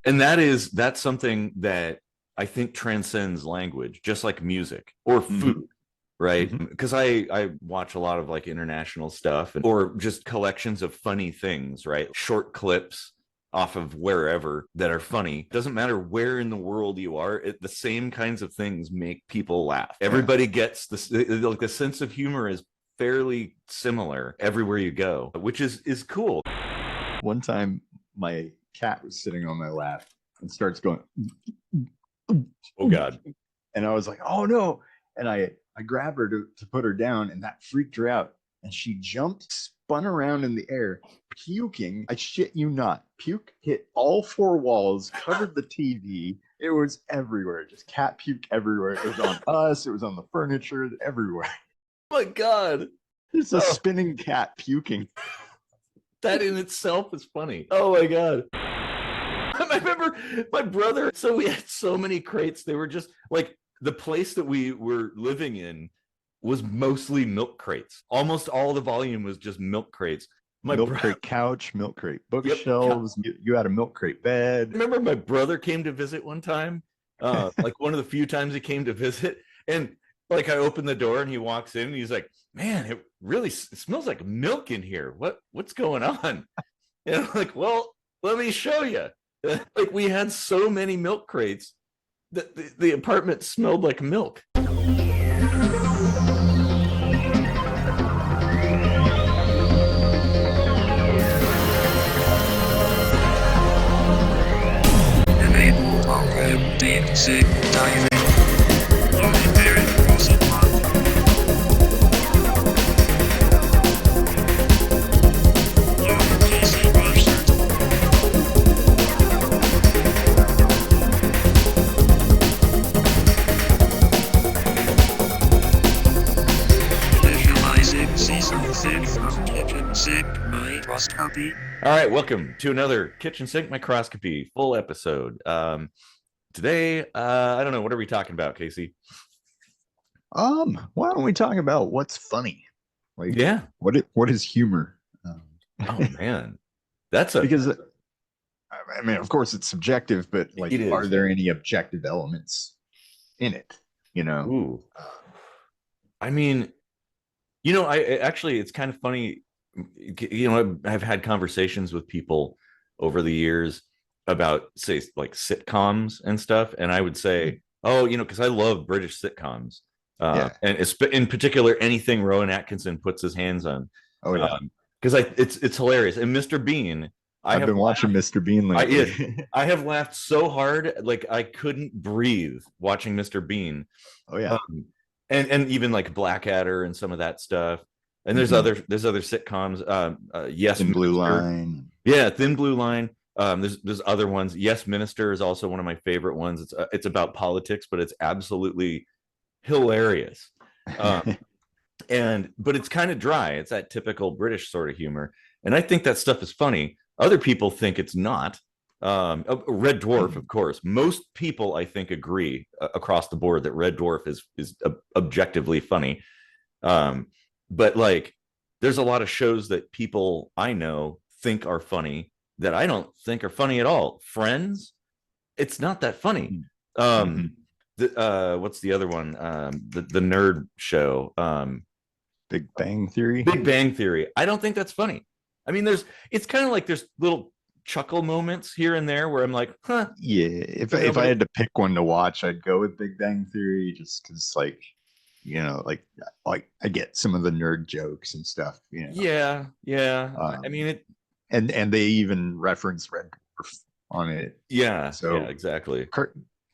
And that's something that I think transcends language, just like music or food, right? Because I watch a lot of like international stuff or just collections of funny things, right? Short clips off of wherever that are funny. Doesn't matter where in the world you are, the same kinds of things make people laugh. Everybody gets this, like the sense of humor is fairly similar everywhere you go, which is cool. One time my cat was sitting on my lap and starts going, oh God. And I was like, oh no. And I grabbed her to put her down, and that freaked her out. And she jumped, spun around in the air, puking. I shit you not. Puke hit all four walls, covered the TV. It was everywhere. Just cat puke everywhere. It was on us. It was on the furniture, everywhere. Oh my God. It's a spinning cat puking. That in itself is funny. Oh my God. I remember my brother, so we had so many crates. They were just like, the place that we were living in was mostly milk crates. Almost all the volume was just milk crates. Milk crate couch, milk crate bookshelves. Yep. You had a milk crate bed. I remember my brother came to visit one time, like one of the few times he came to visit. And like I opened the door and he walks in and he's like, man, it really smells like milk in here. What's going on? And I'm like, well, let me show you. Like we had so many milk crates that the apartment smelled like milk. Enable program deep sea diving. Loading period crossing mark. Loading PC bastard. Visualizing season 6 of Kitchen Sink Microscopy. All right, welcome to another Kitchen Sink Microscopy full episode. Today, I don't know, what are we talking about, Casey? Why don't we talk about what's funny? Like, yeah, what is humor? Oh man, that's because I mean, of course, it's subjective, but like, are there any objective elements in it? You know, ooh. I mean, you know, it's kind of funny. You know, I've had conversations with people over the years about, say, like sitcoms and stuff, and I would say, oh, you know, because I love British sitcoms, and in particular anything Rowan Atkinson puts his hands on. Oh yeah, because it's hilarious. And Mr. Bean, I've been watching Mr. Bean lately. I have laughed so hard, like I couldn't breathe watching Mr. Bean. Oh yeah, and even like Blackadder and some of that stuff. And there's other sitcoms. Yes, Thin Blue Line. Yeah, Thin Blue Line. There's other ones. Yes, Minister is also one of my favorite ones. It's about politics, but it's absolutely hilarious. But it's kind of dry. It's that typical British sort of humor, and I think that stuff is funny. Other people think it's not. Red Dwarf, of course. Most people, I think, agree across the board that Red Dwarf is objectively funny. But like, there's a lot of shows that people I know think are funny that I don't think are funny at all. Friends, it's not that funny. What's the other one? The nerd show. Big Bang Theory. Big Bang Theory. I don't think that's funny. I mean, it's kind of like there's little chuckle moments here and there where I'm like, huh. Yeah, if I had to pick one to watch, I'd go with Big Bang Theory, just because, like, you know, like I get some of the nerd jokes and stuff. You know? Yeah. I mean, and they even reference Red Dwarf on it. Yeah. So yeah, exactly.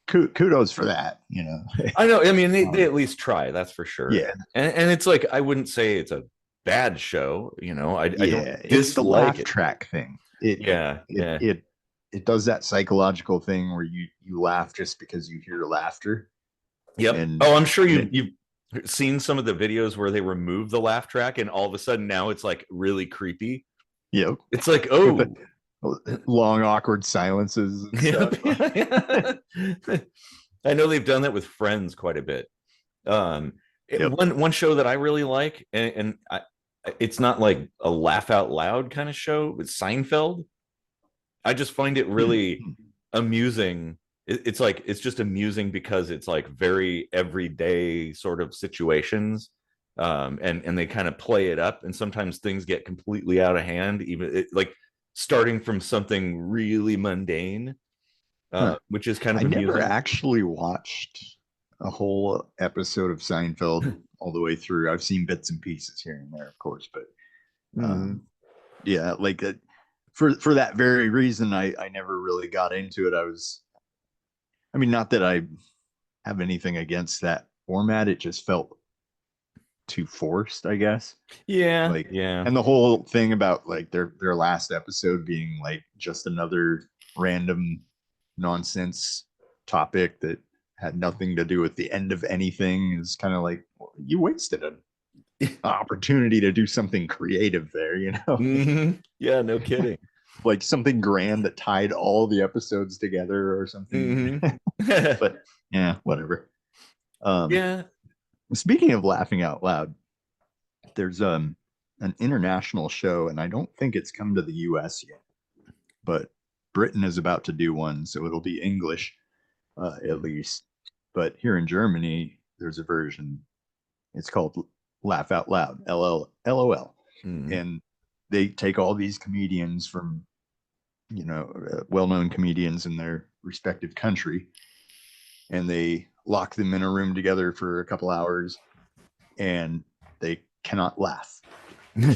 Kudos for that. You know. I know. I mean, they at least try. That's for sure. Yeah. And it's like, I wouldn't say it's a bad show. You know, I don't it's the laugh it. track thing. It does that psychological thing where you laugh just because you hear laughter. Yep. I'm sure you've seen some of the videos where they remove the laugh track and all of a sudden now it's like really creepy. Yep. It's like, oh, long awkward silences and stuff. I know they've done that with Friends quite a bit. One show that I really like, and it's not like a laugh out loud kind of show, it's Seinfeld. I just find it really amusing. It's like it's just amusing because it's like very everyday sort of situations, and they kind of play it up, and sometimes things get completely out of hand, even like starting from something really mundane, which is kind of I never amusing. actually watched a whole episode of Seinfeld all the way through. I've seen bits and pieces here and there, of course, but yeah, like for that very reason, I never really got into it. I mean, not that I have anything against that format. It just felt too forced, I guess. Yeah, Like, yeah. and the whole thing about like their last episode being like just another random nonsense topic that had nothing to do with the end of anything is kind of like, well, you wasted an opportunity to do something creative there, you know? Yeah, no kidding. Like something grand that tied all the episodes together or something. But yeah, whatever. Yeah. Speaking of laughing out loud, there's an international show, and I don't think it's come to the US yet, but Britain is about to do one, so it'll be English at least. But here in Germany, there's a version. It's called Laugh Out Loud, LOL. And they take all these comedians from, you know, well-known comedians in their respective country, and they lock them in a room together for a couple hours, and they cannot laugh,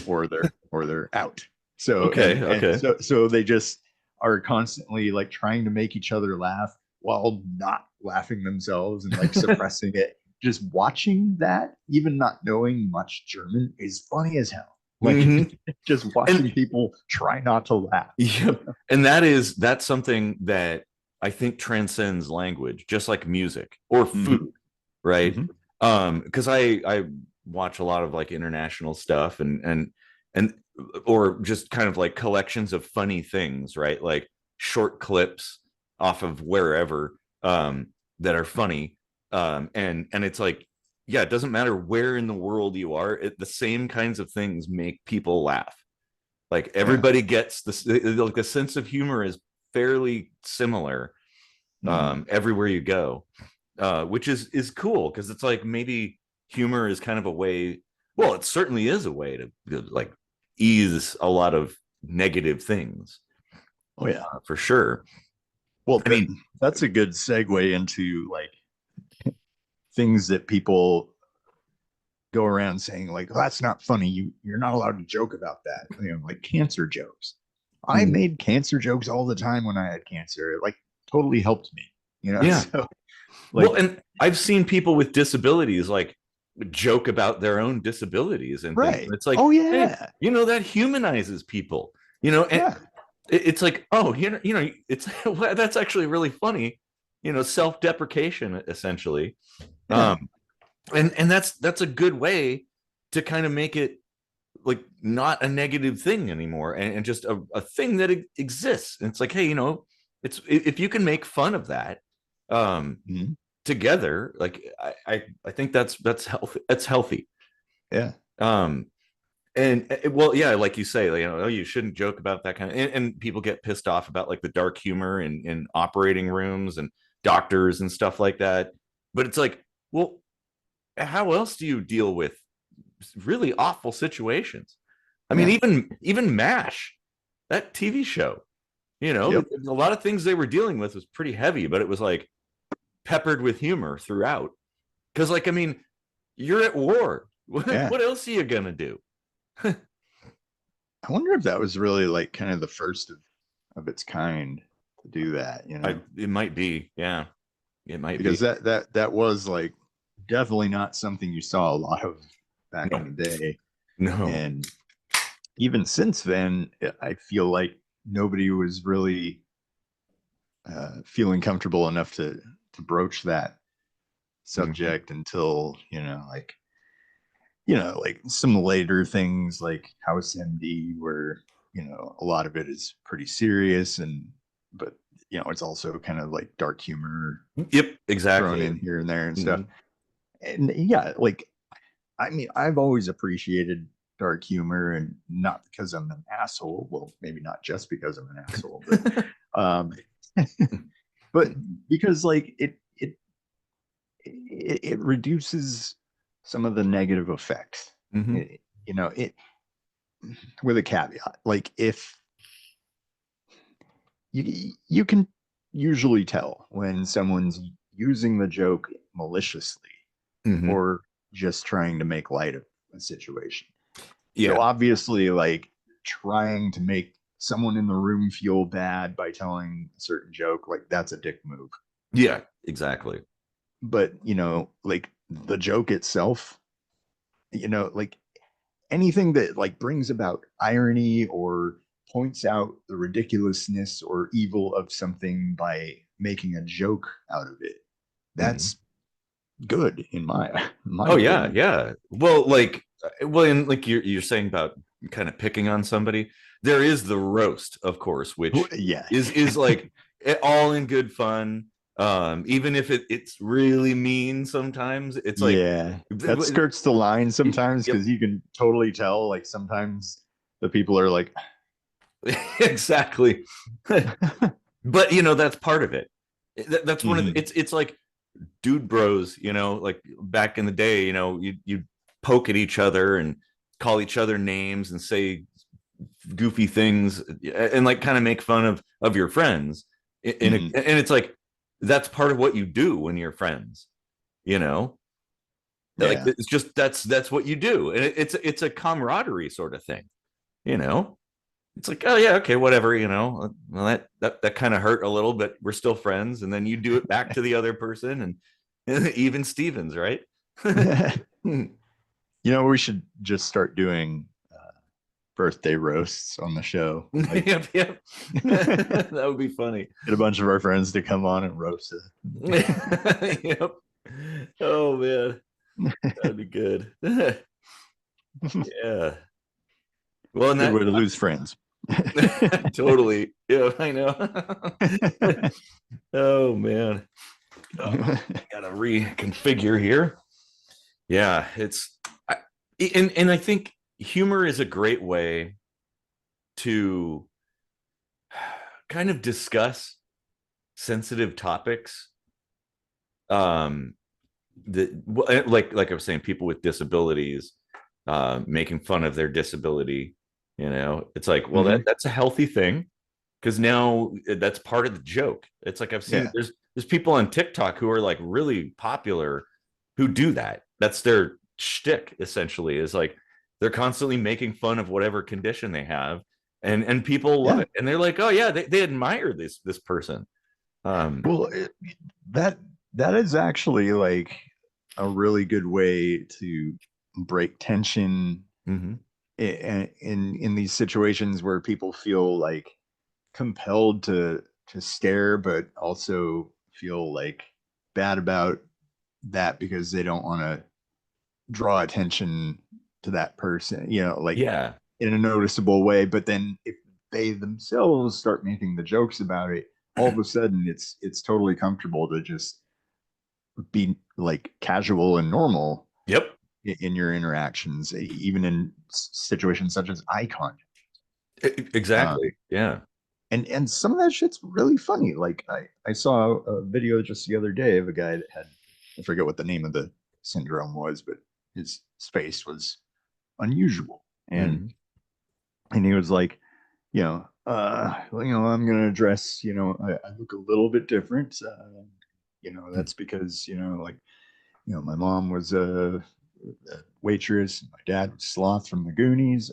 or they're out. So Okay. so they just are constantly like trying to make each other laugh while not laughing themselves and like suppressing it. Just watching that, even not knowing much German, is funny as hell. Like just watching people try not to laugh. Yep. And that's something that I think transcends language, just like music or food, right? Because I watch a lot of like international stuff and or just kind of like collections of funny things, right? Like short clips off of wherever that are funny. And it's like, yeah, it doesn't matter where in the world you are, the same kinds of things make people laugh. Like everybody gets this, like the sense of humor is fairly similar everywhere you go, which is cool because it's like maybe humor is kind of a way. Well, it certainly is a way to like ease a lot of negative things. Oh yeah, for sure. Well, I mean, that's a good segue into like things that people go around saying like, oh, that's not funny. You're not allowed to joke about that. You know, like cancer jokes. I made cancer jokes all the time when I had cancer. It like totally helped me. You know, yeah. So, like, well, and I've seen people with disabilities like joke about their own disabilities and things. And it's like, oh yeah, hey, you know, that humanizes people. You know, and it's like, oh, you know, it's that's actually really funny. You know, self-deprecation essentially. And that's a good way to kind of make it like not a negative thing anymore, and just a thing that exists. And it's like, hey, you know, it's if you can make fun of that together, like I think that's healthy. That's healthy. Yeah. And well, yeah, like you say, you know, oh, you shouldn't joke about that kind of, and people get pissed off about like the dark humor in operating rooms and doctors and stuff like that. But it's like, well, how else do you deal with really awful situations? I mean, even MASH, that TV show, you know, a lot of things they were dealing with was pretty heavy, but it was like peppered with humor throughout. Because, like, I mean, you're at war. What else are you gonna do? I wonder if that was really like kind of the first of its kind to do that. You know, it might be. Yeah, it might because be. that was like definitely not something you saw a lot of back in the day. No. And even since then, I feel like nobody was really feeling comfortable enough to broach that subject until, like some later things like House MD, where, a lot of it is pretty serious, but it's also kind of like dark humor. Yep, exactly. Thrown in here and there and stuff. And yeah, like, I mean, I've always appreciated dark humor, and not because I'm an asshole. Well, maybe not just because I'm an asshole, but But because like it reduces some of the negative effects. Mhm. It with a caveat. Like if you can usually tell when someone's using the joke maliciously Mhm. or just trying to make light of a situation. Yeah. So obviously, like trying to make someone in the room feel bad by telling a certain joke, like that's a dick move. Yeah, exactly. But like the joke itself, like anything that like brings about irony or points out the ridiculousness or evil of something by making a joke out of it, that's good in my Oh yeah, opinion. yeah. Well, and like you're saying about kind of picking on somebody. There is the roast, of course, which Yeah. is like all in good fun. Even if it's really mean sometimes, it's like Yeah, that skirts the line sometimes yep, because you can totally tell. Like sometimes the people are like, exactly. But that's part of it. That's one of Mhm. it's like dude bros, like back in the day, you poke at each other and call each other names and say goofy things and like kind of make fun of your friends Mhm. and it's like that's part of what you do when you're friends, you know like Yeah, it's just that's what you do, and it's a camaraderie sort of thing, you know it's like, oh yeah, okay, whatever, well, that kind of hurt a little, but we're still friends, and then you do it back to the other person, and even Stevens, right? we should just start doing birthday roasts on the show. Like, Yep, yep. That would be funny. get a bunch of our friends to come on and roast Yep. Oh man, that'd be good. it. Yeah. Well, and Good that way to lose friends. totally. Yeah, I know. Oh man. Oh, gotta reconfigure here. Yeah, and I think humor is a great way to kind of discuss sensitive topics. Um, like I was saying, people with disabilities, making fun of their disability. It's like, well, Mhm. that's a healthy thing because now that's part of the joke. It's like I've seen Yeah. there's people on TikTok who are like really popular who do that. That's their shtick essentially. Is like they're constantly making fun of whatever condition they have, and people love Yeah. it, and they're like, oh yeah, they admire this person. Well, that that is actually like a really good way to break tension Mhm. in these situations where people feel like compelled to stare, but also feel like bad about that because they don't want to draw attention to that person, like Yeah. in a noticeable way. But then if they themselves start making the jokes about it, all of a sudden it's totally comfortable to just be like casual and normal Yep. in your interactions, even in situations such as eye contact. Exactly. Um, Yeah. and some of that shit's really funny. Like I saw a video just the other day of a guy that had, I forget what the name of the syndrome was, but his face was unusual, Mhm. and he was like, I'm gonna dress, I look a little bit different, that's because like my mom was a waitress, my dad was Sloth from the Goonies,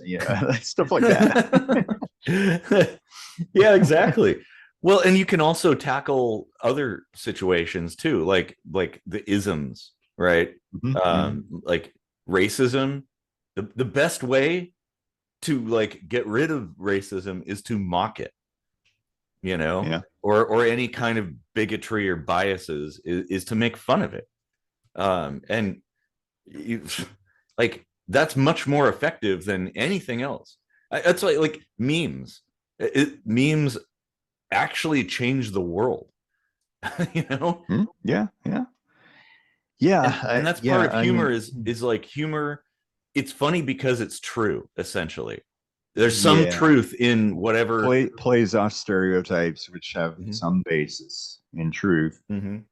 stuff like that. Yeah, exactly. Well, and you can also tackle other situations too, like the isms, right? Mhm, mhm. Like racism. The best way to like get rid of racism is to mock it, Yeah. or any kind of bigotry or biases is to make fun of it. And you, like that's much more effective than anything else. That's like memes. Memes actually change the world, you know. Yeah, yeah, yeah. And that's part Yeah. of I humor mean, is like humor. It's funny because it's true, essentially. there's some Yeah. truth in whatever. Plays off stereotypes which have Mhm. some basis in truth. Mhm.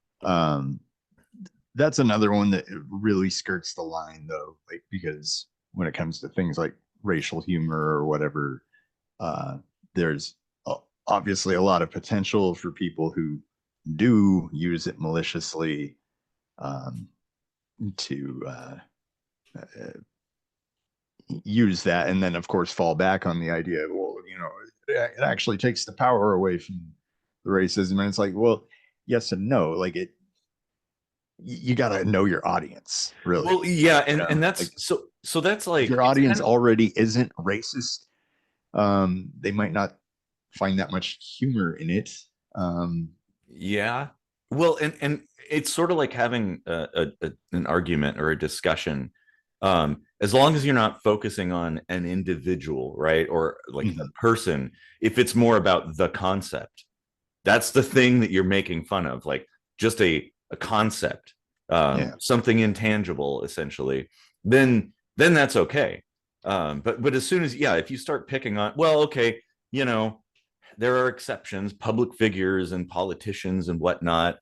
That's another one that really skirts the line, though, like, because when it comes to things like racial humor or whatever, there's obviously a lot of potential for people who do use it maliciously, to use that, and then of course fall back on the idea, well, it actually takes the power away from the racism. And it's like, well, yes and no. Like, you got to know your audience, really. Well, yeah, and know, and that's like, so that's like, if your it's audience kind of- already isn't racist, they might not find that much humor in it. Yeah. Well, and it's sort of like having an argument or a discussion. As long as you're not focusing on an individual, right? Or like a Mhm. person, if it's more about the concept, that's the thing that you're making fun of, like just a concept, Yeah. something intangible, essentially, then that's okay. But as soon as, yeah, if you start picking on, well, okay, you know, there are exceptions, public figures and politicians and whatnot.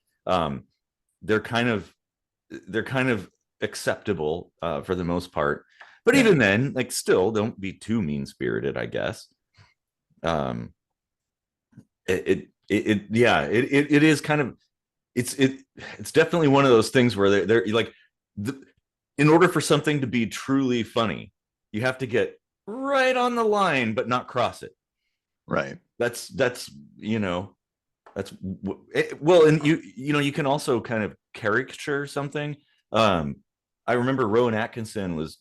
They're kind of acceptable for the most part, but Yeah. even then, like, still don't be too mean spirited, I guess. um it is kind of, it's definitely one of those things where they're like, in order for something to be truly funny, you have to get right on the line but not cross it. Right. That's you know, that's well, and you can also kind of caricature something. I remember Rowan Atkinson was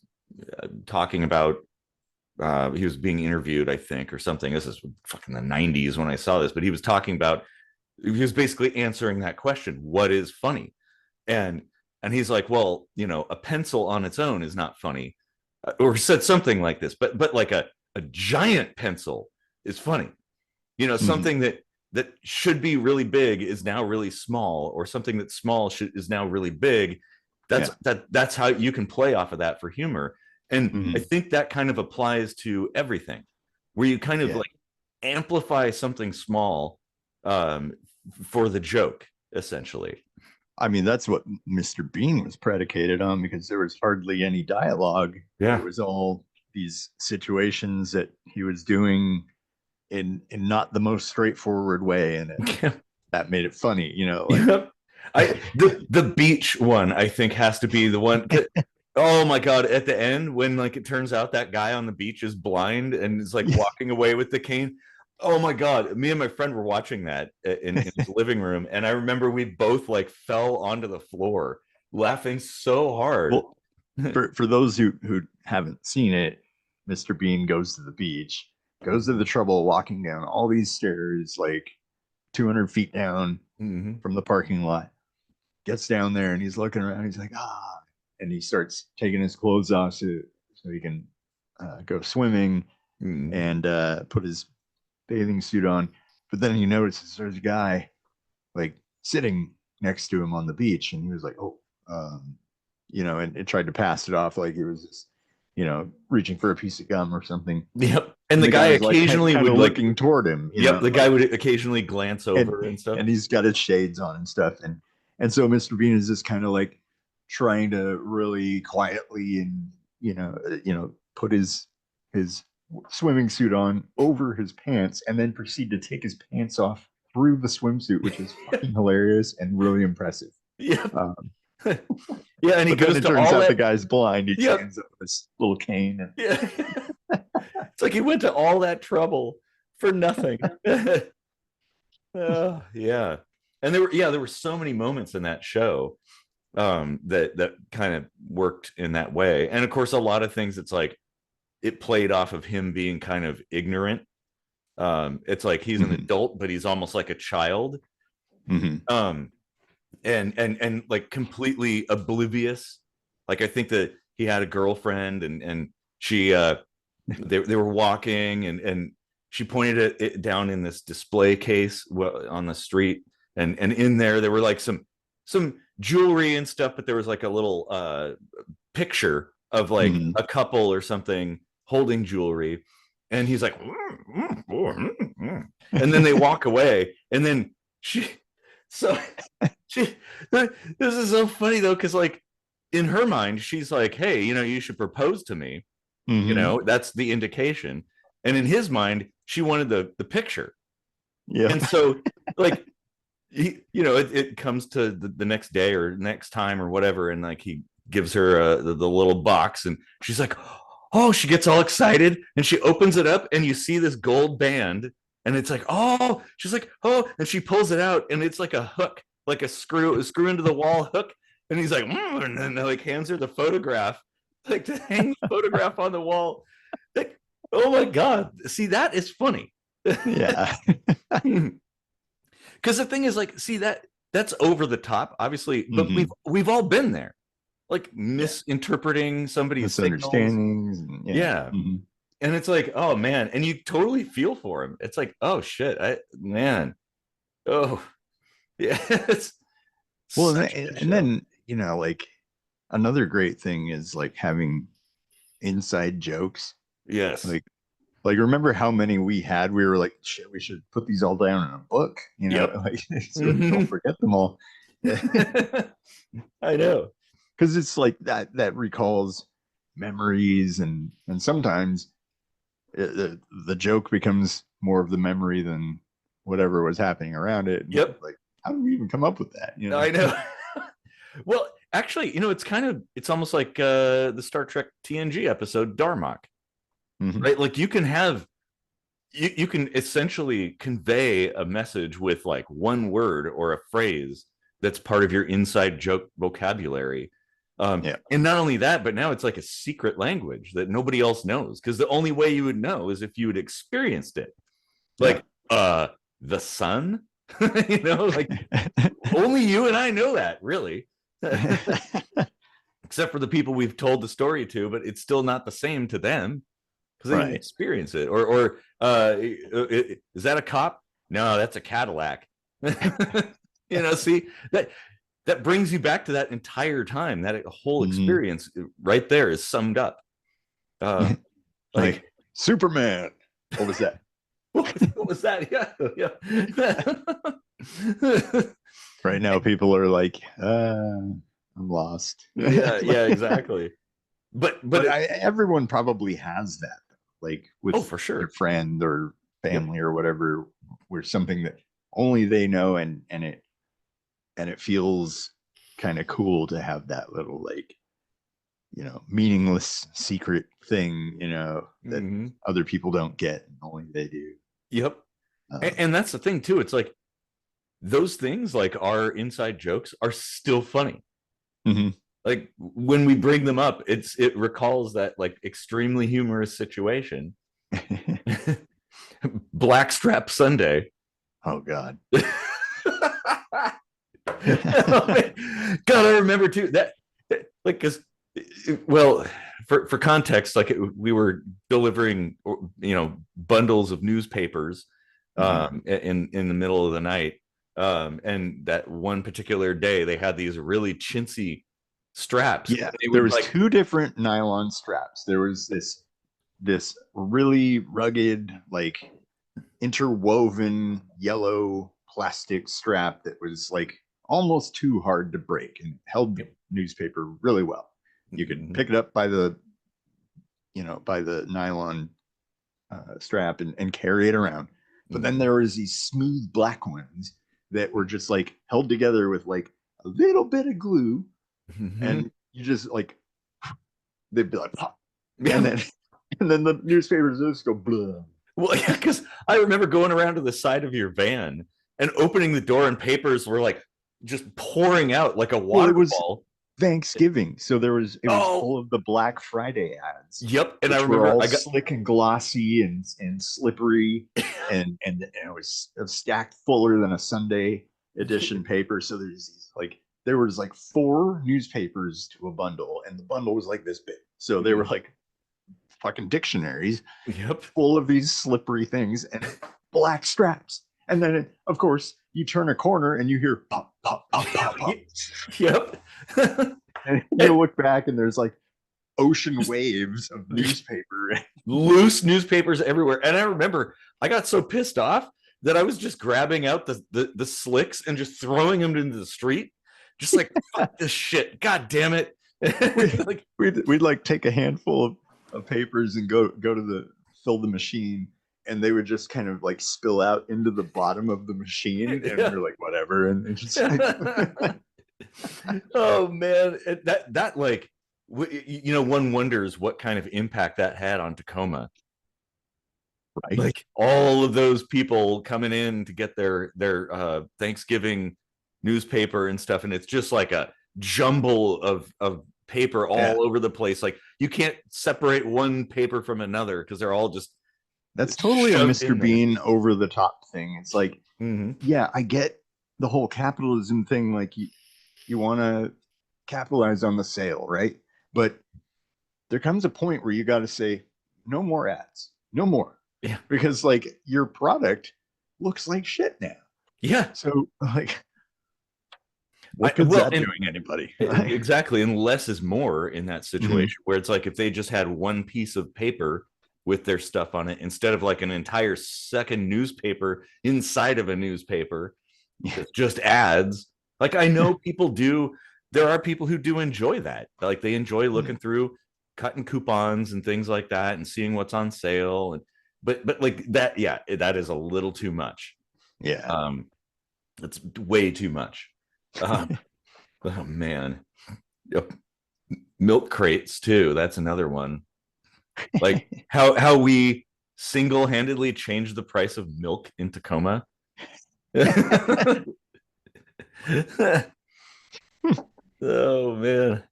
talking about, he was being interviewed, I think, or something. This is fucking the 90s when I saw this, but he was talking about, he was basically answering that question, what is funny? And he's like, well, a pencil on its own is not funny, or said something like this, but like a giant pencil is funny. Something that should be really big is now really small, or something that's small is now really big. That's how you can play off of that for humor. And I think that kind of applies to everything, where you kind of like amplify something small, for the joke, essentially. I mean, that's what Mr. Bean was predicated on, because there was hardly any dialogue. Yeah. It was all these situations that he was doing in not the most straightforward way, and that made it funny, like. The beach one, I think, has to be the one. Oh my god, at the end, when like it turns out that guy on the beach is blind and is like walking away with the cane. Oh my god, me and my friend were watching that in his living room, and I remember we both like fell onto the floor laughing so hard. Well, for those who haven't seen it, Mr. Bean goes to the beach, goes to the trouble of walking down all these stairs, like 200 feet down from the parking lot, gets down there, and he's looking around. He's like, and he starts taking his clothes off so he can go swimming and put his bathing suit on. But then he notices there's a guy like sitting next to him on the beach, and he was like, and it tried to pass it off like he was just, reaching for a piece of gum or something. Yep. And the guy occasionally would like looking toward him. The guy would occasionally glance over and stuff. And he's got his shades on and stuff. And so Mr. Bean is just kind of like trying to really quietly and put his swimming suit on over his pants, and then proceed to take his pants off through the swimsuit, which is fucking hilarious and really impressive. Yeah. Yeah, and he goes then it to turns all out that... the guy's blind. He stands up with this little cane. And... Yeah. It's like he went to all that trouble for nothing. Yeah. And there were so many moments in that show that kind of worked in that way. And of course, a lot of things, it's like it played off of him being kind of ignorant. It's like he's an adult, but he's almost like a child. And like completely oblivious. Like, I think that he had a girlfriend, and she they were walking, and she pointed it down in this display case on the street, and in there were like some jewelry and stuff, but there was like a little picture of like a couple or something holding jewelry, And he's like, and then they walk away. And then so she, this is so funny though, because like in her mind, she's like, hey, you should propose to me. That's the indication. And in his mind, she wanted the picture. Yeah. And so like, it comes to the next day or next time or whatever. And like, he gives her the little box and she's like, oh, she gets all excited and she opens it up and you see this gold band and it's like, oh, she's like, oh, and she pulls it out and it's like a hook, like a screw into the wall hook. And he's like, and then like hands her the photograph, like to hang the photograph on the wall. Like, oh my God. See, that is funny. Yeah. Because the thing is, like, see, that's over the top, obviously, but we've all been there, like misinterpreting somebody's misunderstandings. Yeah. And it's like, oh man, and you totally feel for him. It's like, oh shit, oh yeah. Well, and then like another great thing is like having inside jokes. Yes. Like remember how many we had? We were like, shit, we should put these all down in a book, like so don't forget them all. I know. Because it's like that recalls memories, and sometimes the joke becomes more of the memory than whatever was happening around it. Yep. Like, how did we even come up with that? I know. Well, actually, it's almost like the Star Trek TNG episode Darmok. Right, like you can essentially convey a message with like one word or a phrase that's part of your inside joke vocabulary. And not only that, but now it's like a secret language that nobody else knows, because the only way you would know is if you had experienced it. Like the sun, like only you and I know that, really. Except for the people we've told the story to, but it's still not the same to them. Because they didn't experience it. Or is that a cop? No, that's a Cadillac. See, that brings you back to that entire time. That whole experience right there is summed up. Like Superman. What was that? What was that? Yeah. Right now, people are like, I'm lost. Yeah, exactly. But everyone probably has that. Like with for sure, their friend or family or whatever, where something that only they know, and it feels kind of cool to have that little like meaningless secret thing that other people don't get and only they do. Yep. And that's the thing too. It's like those things, like our inside jokes, are still funny. Like when we bring them up, it recalls that like extremely humorous situation. Blackstrap Sunday. Oh God. God, I remember too that like, because for context, like we were delivering bundles of newspapers in the middle of the night, and that one particular day they had these really chintzy straps. There was like 2 different nylon straps. There was this really rugged, like interwoven yellow plastic strap that was like almost too hard to break and held newspaper really well. You could pick it up by the nylon strap and carry it around. But then there was these smooth black ones that were just like held together with like a little bit of glue. And you just like, they'd be like pop. And then the newspapers just go blah. Well, yeah, because I remember going around to the side of your van and opening the door, and papers were like just pouring out like a waterfall. Thanksgiving, so it was full of the Black Friday ads. Yep. And I remember all slick and glossy and slippery, and it was stacked fuller than a Sunday edition paper. So there was like 4 newspapers to a bundle, and the bundle was like this big. So they were like fucking dictionaries, full of these slippery things and black straps. And then, of course, you turn a corner and you hear pop, pop, pop, pop, pop. Yep. And you look back and there's like ocean waves of newspaper. Loose newspapers everywhere. And I remember I got so pissed off that I was just grabbing out the slicks and just throwing them into the street. Just like, fuck this shit. God damn it. Like, we'd like take a handful of papers and go to fill the machine, and they would just kind of like spill out into the bottom of the machine, and we're like, whatever. And just like... Oh man, that like, you know, one wonders what kind of impact that had on Tacoma. Right. Like all of those people coming in to get their Thanksgiving newspaper and stuff, and it's just like a jumble of paper all over the place. Like you can't separate one paper from another because they're all just... That's totally a Mr. Bean over the top thing. It's like, yeah, I get the whole capitalism thing. Like you want to capitalize on the sale, right? But there comes a point where you got to say, no more ads, no more. Yeah. Because like your product looks like shit now. Yeah. So like, what good's that doing anybody? Exactly. And less is more in that situation where it's like if they just had one piece of paper with their stuff on it instead of like an entire second newspaper inside of a newspaper, just ads. Like I know people do. There are people who do enjoy that. Like they enjoy looking through, cutting coupons and things like that, and seeing what's on sale. And but like that, yeah, that is a little too much. Yeah, it's way too much. Oh man, yep. Milk crates too. That's another one. Like how we single-handedly changed the price of milk in Tacoma. Oh man,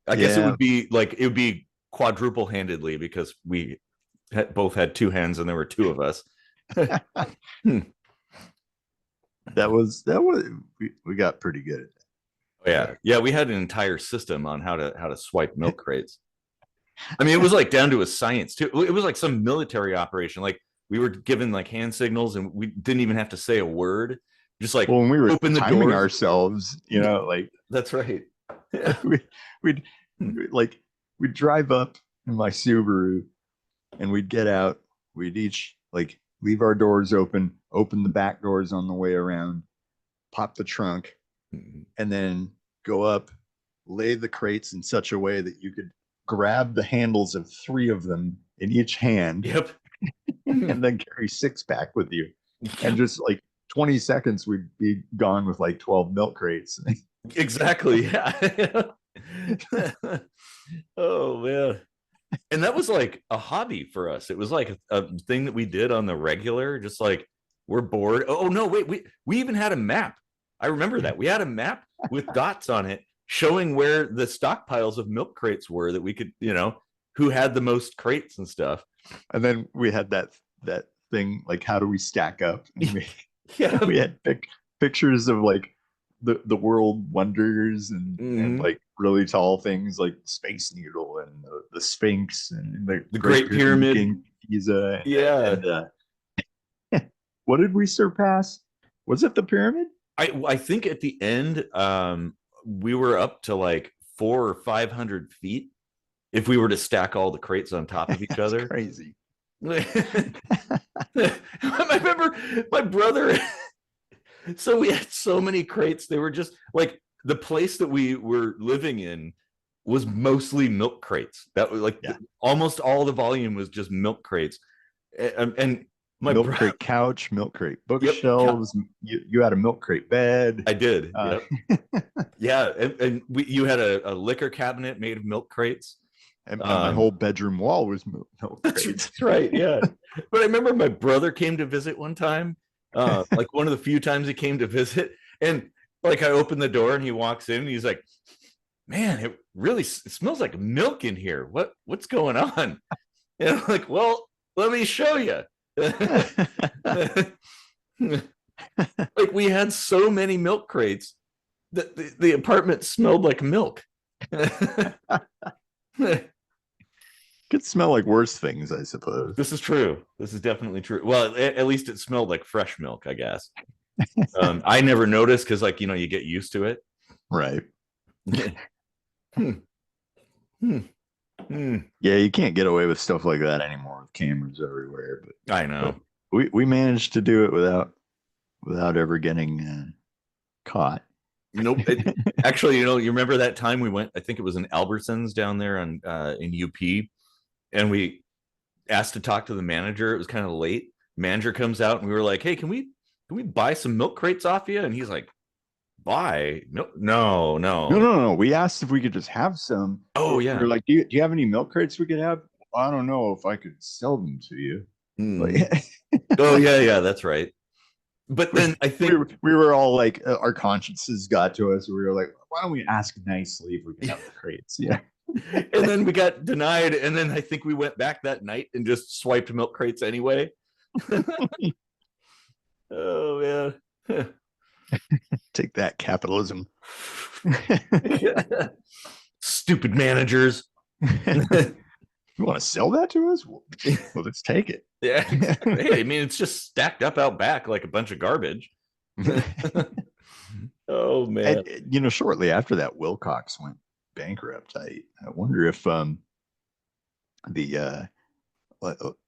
I guess it would be quadruple handedly because we both had two hands and there were two of us. that was we got pretty good at that. Yeah, we had an entire system on how to swipe milk crates. I mean, it was like down to a science too. It was like some military operation. Like we were given like hand signals and we didn't even have to say a word. Just like when we were open the timing doors. Ourselves, you know, like that's right. we'd drive up in my Subaru and we'd get out. We'd each like leave our doors open the back doors on the way around, pop the trunk, and then go up, lay the crates in such a way that you could grab the handles of 3 of them in each hand. Yep. And then carry 6-pack with you. And just like 20 seconds, we'd be gone with like 12 milk crates. Exactly. Yeah. Oh man. And that was like a hobby for us. It was like a thing that we did on the regular, just like we're bored. Oh no, wait, we even had a map. I remember that. We had a map with dots on it showing where the stockpiles of milk crates were that we could, you know, who had the most crates and stuff. And then we had that thing, like, how do we stack up? And we had pictures of like the world wonders and like really tall things like Space Needle and the Sphinx and the Great Pyramid in Giza. Yeah. And, what did we surpass? Was it the pyramid? I think at the end, we were up to like 400 or 500 feet if we were to stack all the crates on top of each other. Crazy. I remember my brother. So we had so many crates. They were just like the place that we were living in was mostly milk crates. That was like almost all the volume was just milk crates. And my milk crate couch, milk crate bookshelves. You had a milk crate bed. I did. Yeah, and you had a liquor cabinet made of milk crates. And my whole bedroom wall was milk crates. That's right. Yeah, but I remember my brother came to visit one time. Like one of the few times he came to visit, and like I opened the door and he walks in and he's like, "Man, it really smells like milk in here. What's going on?" And I'm like, "Well, let me show you." Like we had so many milk crates that the apartment smelled like milk. Could smell like worse things, I suppose. This is true. This is definitely true. Well, at least it smelled like fresh milk, I guess. I never noticed because, like, you know, you get used to it. Right. Hmm. Hmm. Yeah, you can't get away with stuff like that anymore with cameras everywhere. I know. But we managed to do it without ever getting caught. Nope. Actually, you remember that time we went, I think it was in Albertsons down there on in UP, and we asked to talk to the manager. It was kind of late. Manager comes out and we were like, "Hey, can we buy some milk crates off you?" And he's like, "Buy? No. We asked if we could just have some. Oh yeah. We were like, do you have any milk crates we could have? I don't know if I could sell them to you. Oh yeah, that's right. But then I think we were all like, our consciences got to us. We were like, why don't we ask nicely if we can have the crates? Yeah. And then we got denied. And then I think we went back that night and just swiped milk crates anyway. Oh man. Take that, capitalism. Stupid managers. You want to sell that to us? Well, let's take it. Yeah. Hey, I mean, it's just stacked up out back like a bunch of garbage. Oh man. And, shortly after that, Wilcox went bankrupt. I wonder if the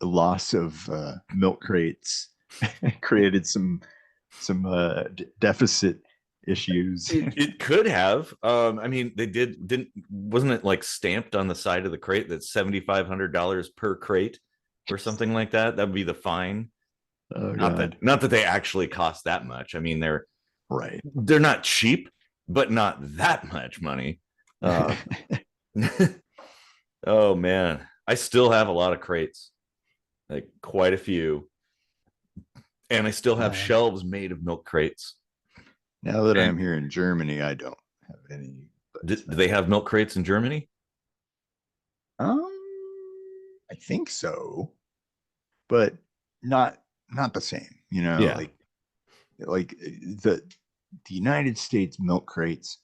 loss of milk crates created some deficit issues. It could have. I mean, they wasn't it like stamped on the side of the crate that's $7,500 per crate or something like that? That would be the fine. Not that they actually cost that much. I mean, they're not cheap, but not that much money. Oh man, I still have a lot of crates, like quite a few, and I still have shelves made of milk crates. Now that I'm here in Germany, I don't have any. Do they have milk crates in Germany? I think so, but not the same. Yeah. Like the United States milk crates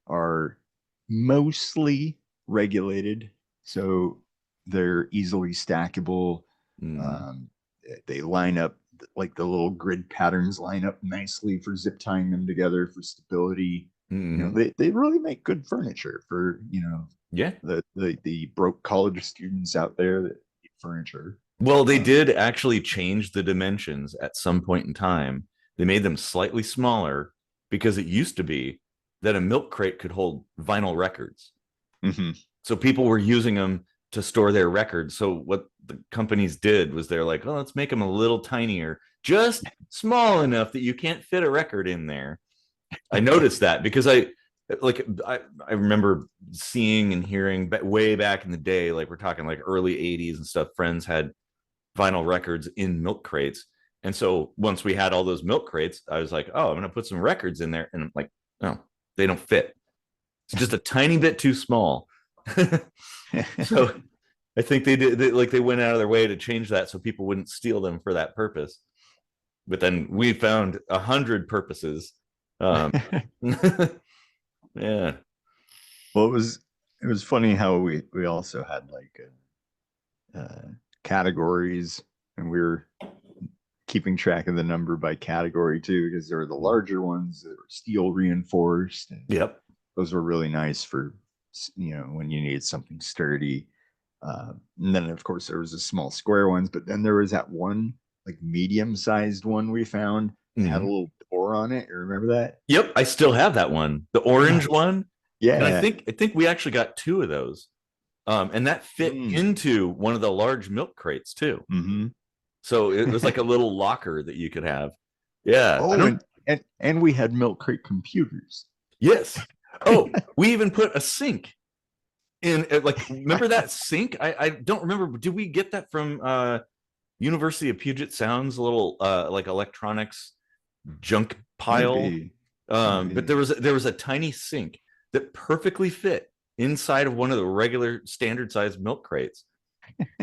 are mostly regulated, so they're easily stackable. They line up, like the little grid patterns line up nicely for zip tying them together for stability. They really make good furniture for the broke college students out there that need furniture. Well, they did actually change the dimensions at some point in time. They made them slightly smaller because it used to be that a milk crate could hold vinyl records. So people were using them to store their records. So what the companies did was they're like, oh, let's make them a little tinier, just small enough that you can't fit a record in there. I noticed that because I remember seeing and hearing way back in the day, like we're talking like early 80s and stuff, friends had vinyl records in milk crates. And so once we had all those milk crates, I was like, oh, I'm going to put some records in there. And I'm like, no, they don't fit. It's just a tiny bit too small. So I think they went out of their way to change that so people wouldn't steal them for that purpose. But then we found 100 purposes. Yeah. Well, it was funny how we also had like categories, and we were keeping track of the number by category too, because there were the larger ones that were steel reinforced. And yep. Those were really nice for, when you needed something sturdy. And then of course there was the small square ones, but then there was that one like medium-sized one we found. It had a little door on it. You remember that? Yep, I still have that one, the orange one. Yeah, and I think we actually got 2 of those, and that fit into one of the large milk crates too. So it was like a little locker that you could have. Yeah. Oh, and we had milk crate computers. Yes. Oh, we even put a sink in. Like, remember that sink? I don't remember. Did we get that from University of Puget Sound's little like electronics junk pile? Maybe. But there was a tiny sink that perfectly fit inside of one of the regular standard sized milk crates.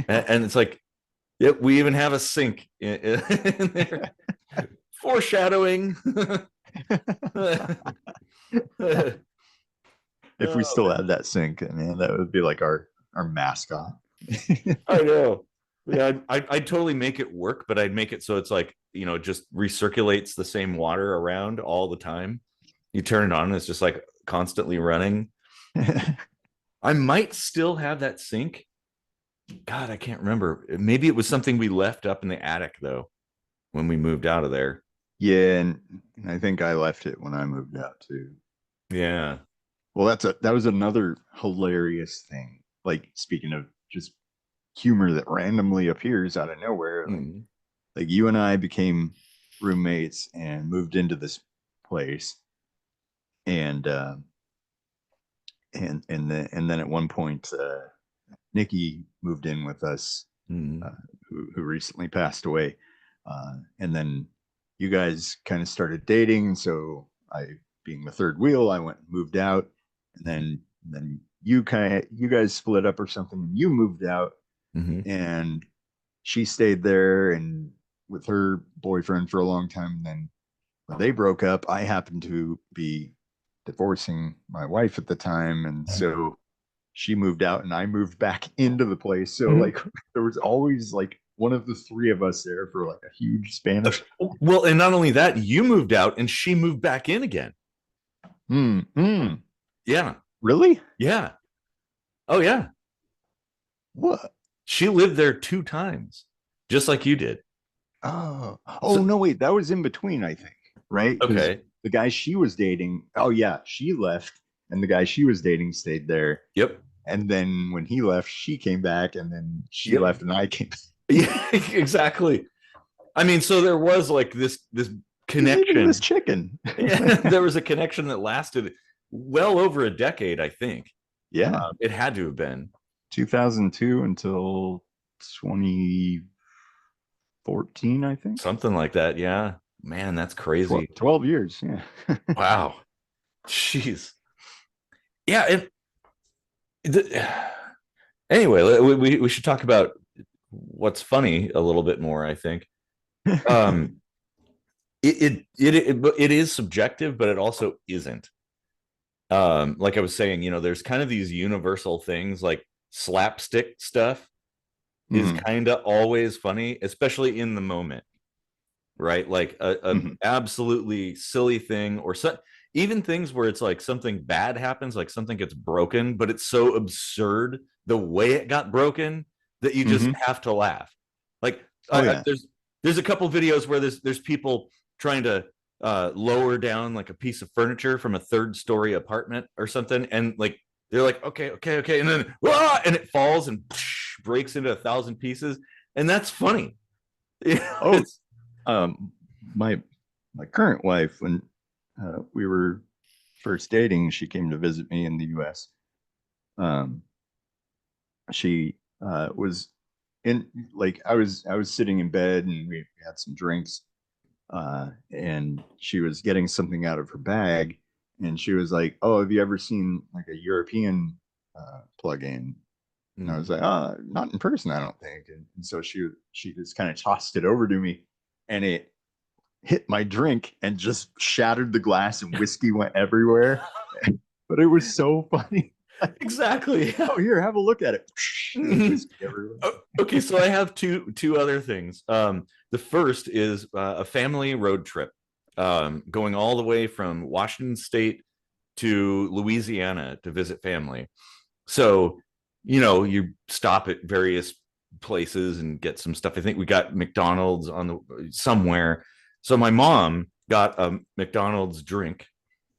And it's like, yep, we even have a sink in there. Foreshadowing. If we still had that sink, man, that would be like our mascot. I know. Yeah, I'd totally make it work, but I'd make it so it's like, just recirculates the same water around all the time. You turn it on, and it's just like constantly running. I might still have that sink. God, I can't remember. Maybe it was something we left up in the attic though when we moved out of there. Yeah, and I think I left it when I moved out too. Yeah. Well, that was another hilarious thing. Like, speaking of just humor that randomly appears out of nowhere, like you and I became roommates and moved into this place, and then at one point, Nikki moved in with us, who recently passed away, and then you guys kind of started dating. So I, being the third wheel, I went and moved out, and then you guys split up or something, and you moved out, and she stayed there and with her boyfriend for a long time. And then when they broke up, I happened to be divorcing my wife at the time, and so she moved out and I moved back into the place. So like there was always like one of the three of us there for like a huge span of time. Well, and not only that, you moved out and she moved back in again. Yeah. Really? Yeah. Oh yeah. What? She lived there 2 times, just like you did. Oh no, wait, that was in between, I think, right? Okay. The guy she was dating, oh yeah, she left, and the guy she was dating stayed there. Yep. And then when he left, she came back, and then she left, and I came back. Yeah, exactly. I mean, so there was like this connection. This chicken. There was a connection that lasted well over a decade, I think. Yeah, it had to have been 2002 until 2014, I think. Something like that. Yeah, man, that's crazy. 12 years. Yeah. Wow. Jeez. Yeah. Anyway, we should talk about what's funny a little bit more, I think. It is subjective, but it also isn't. Like I was saying, there's kind of these universal things, like slapstick stuff is kind of always funny, especially in the moment, right? Like a absolutely silly thing, or even things where it's like something bad happens, like something gets broken, but it's so absurd the way it got broken that you just have to laugh. Like there's a couple videos where there's people trying to lower down like a piece of furniture from a 3rd-story apartment or something, and like they're like, okay, and then and it falls and breaks into 1,000 pieces, and that's funny. My current wife, when we were first dating, she came to visit me in the US. She was in, like, I was sitting in bed and we had some drinks, and she was getting something out of her bag, and she was like, "Oh, have you ever seen like a European plug-in?" And I was like, not in person, I don't think. And so she just kind of tossed it over to me, and it hit my drink and just shattered the glass, and whiskey went everywhere. But it was so funny. Exactly. Oh, here, have a look at it. Okay, so I have two other things. The first is a family road trip, going all the way from Washington State to Louisiana to visit family. So, you stop at various places and get some stuff. I think we got McDonald's somewhere. So my mom got a McDonald's drink,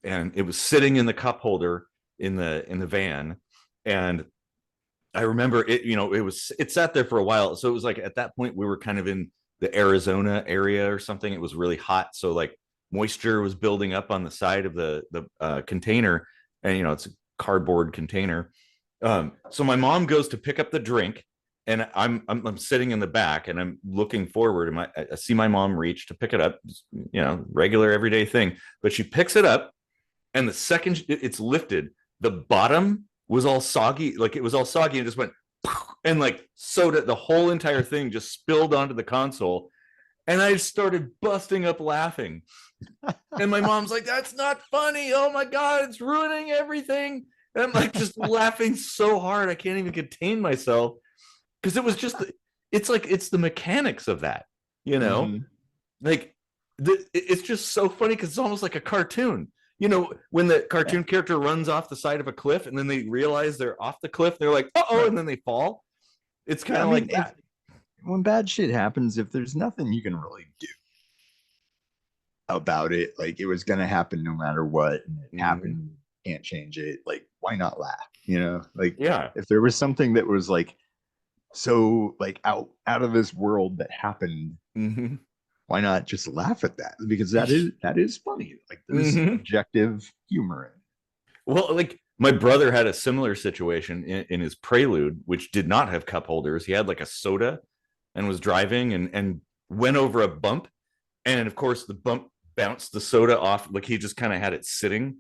and it was sitting in the cup holder in the van. And I remember it, it sat there for a while. So it was like, at that point we were kind of in the Arizona area or something. It was really hot. So like moisture was building up on the side of the container, and, it's a cardboard container. So my mom goes to pick up the drink, and I'm sitting in the back, and I'm looking forward, and I see my mom reach to pick it up, regular everyday thing. But she picks it up, and the second it's lifted, the bottom was all soggy, like it was all soggy, and just went, and like soda, the whole entire thing just spilled onto the console, and I started busting up laughing. And my mom's like, "That's not funny. Oh my God, it's ruining everything." And I'm like just laughing so hard I can't even contain myself, because it was just, it's the mechanics of that, like it's just so funny, because it's almost like a cartoon. you know, when the cartoon character runs off the side of a cliff and then they realize they're off the cliff, they're like, uh-oh, and then they fall. It's kind of like that. When bad shit happens, if there's nothing you can really do about it, like it was going to happen no matter what, and it happened, can't change it. Like, why not laugh? You know, like, yeah, if there was something that was like so like out of this world that happened, why not just laugh at that? Because that is funny. Like, there's objective humor in it. Well, like my brother had a similar situation in his Prelude, which did not have cup holders. He had like a soda and was driving and went over a bump, and of course the bump bounced the soda off. Like, he just kind of had it sitting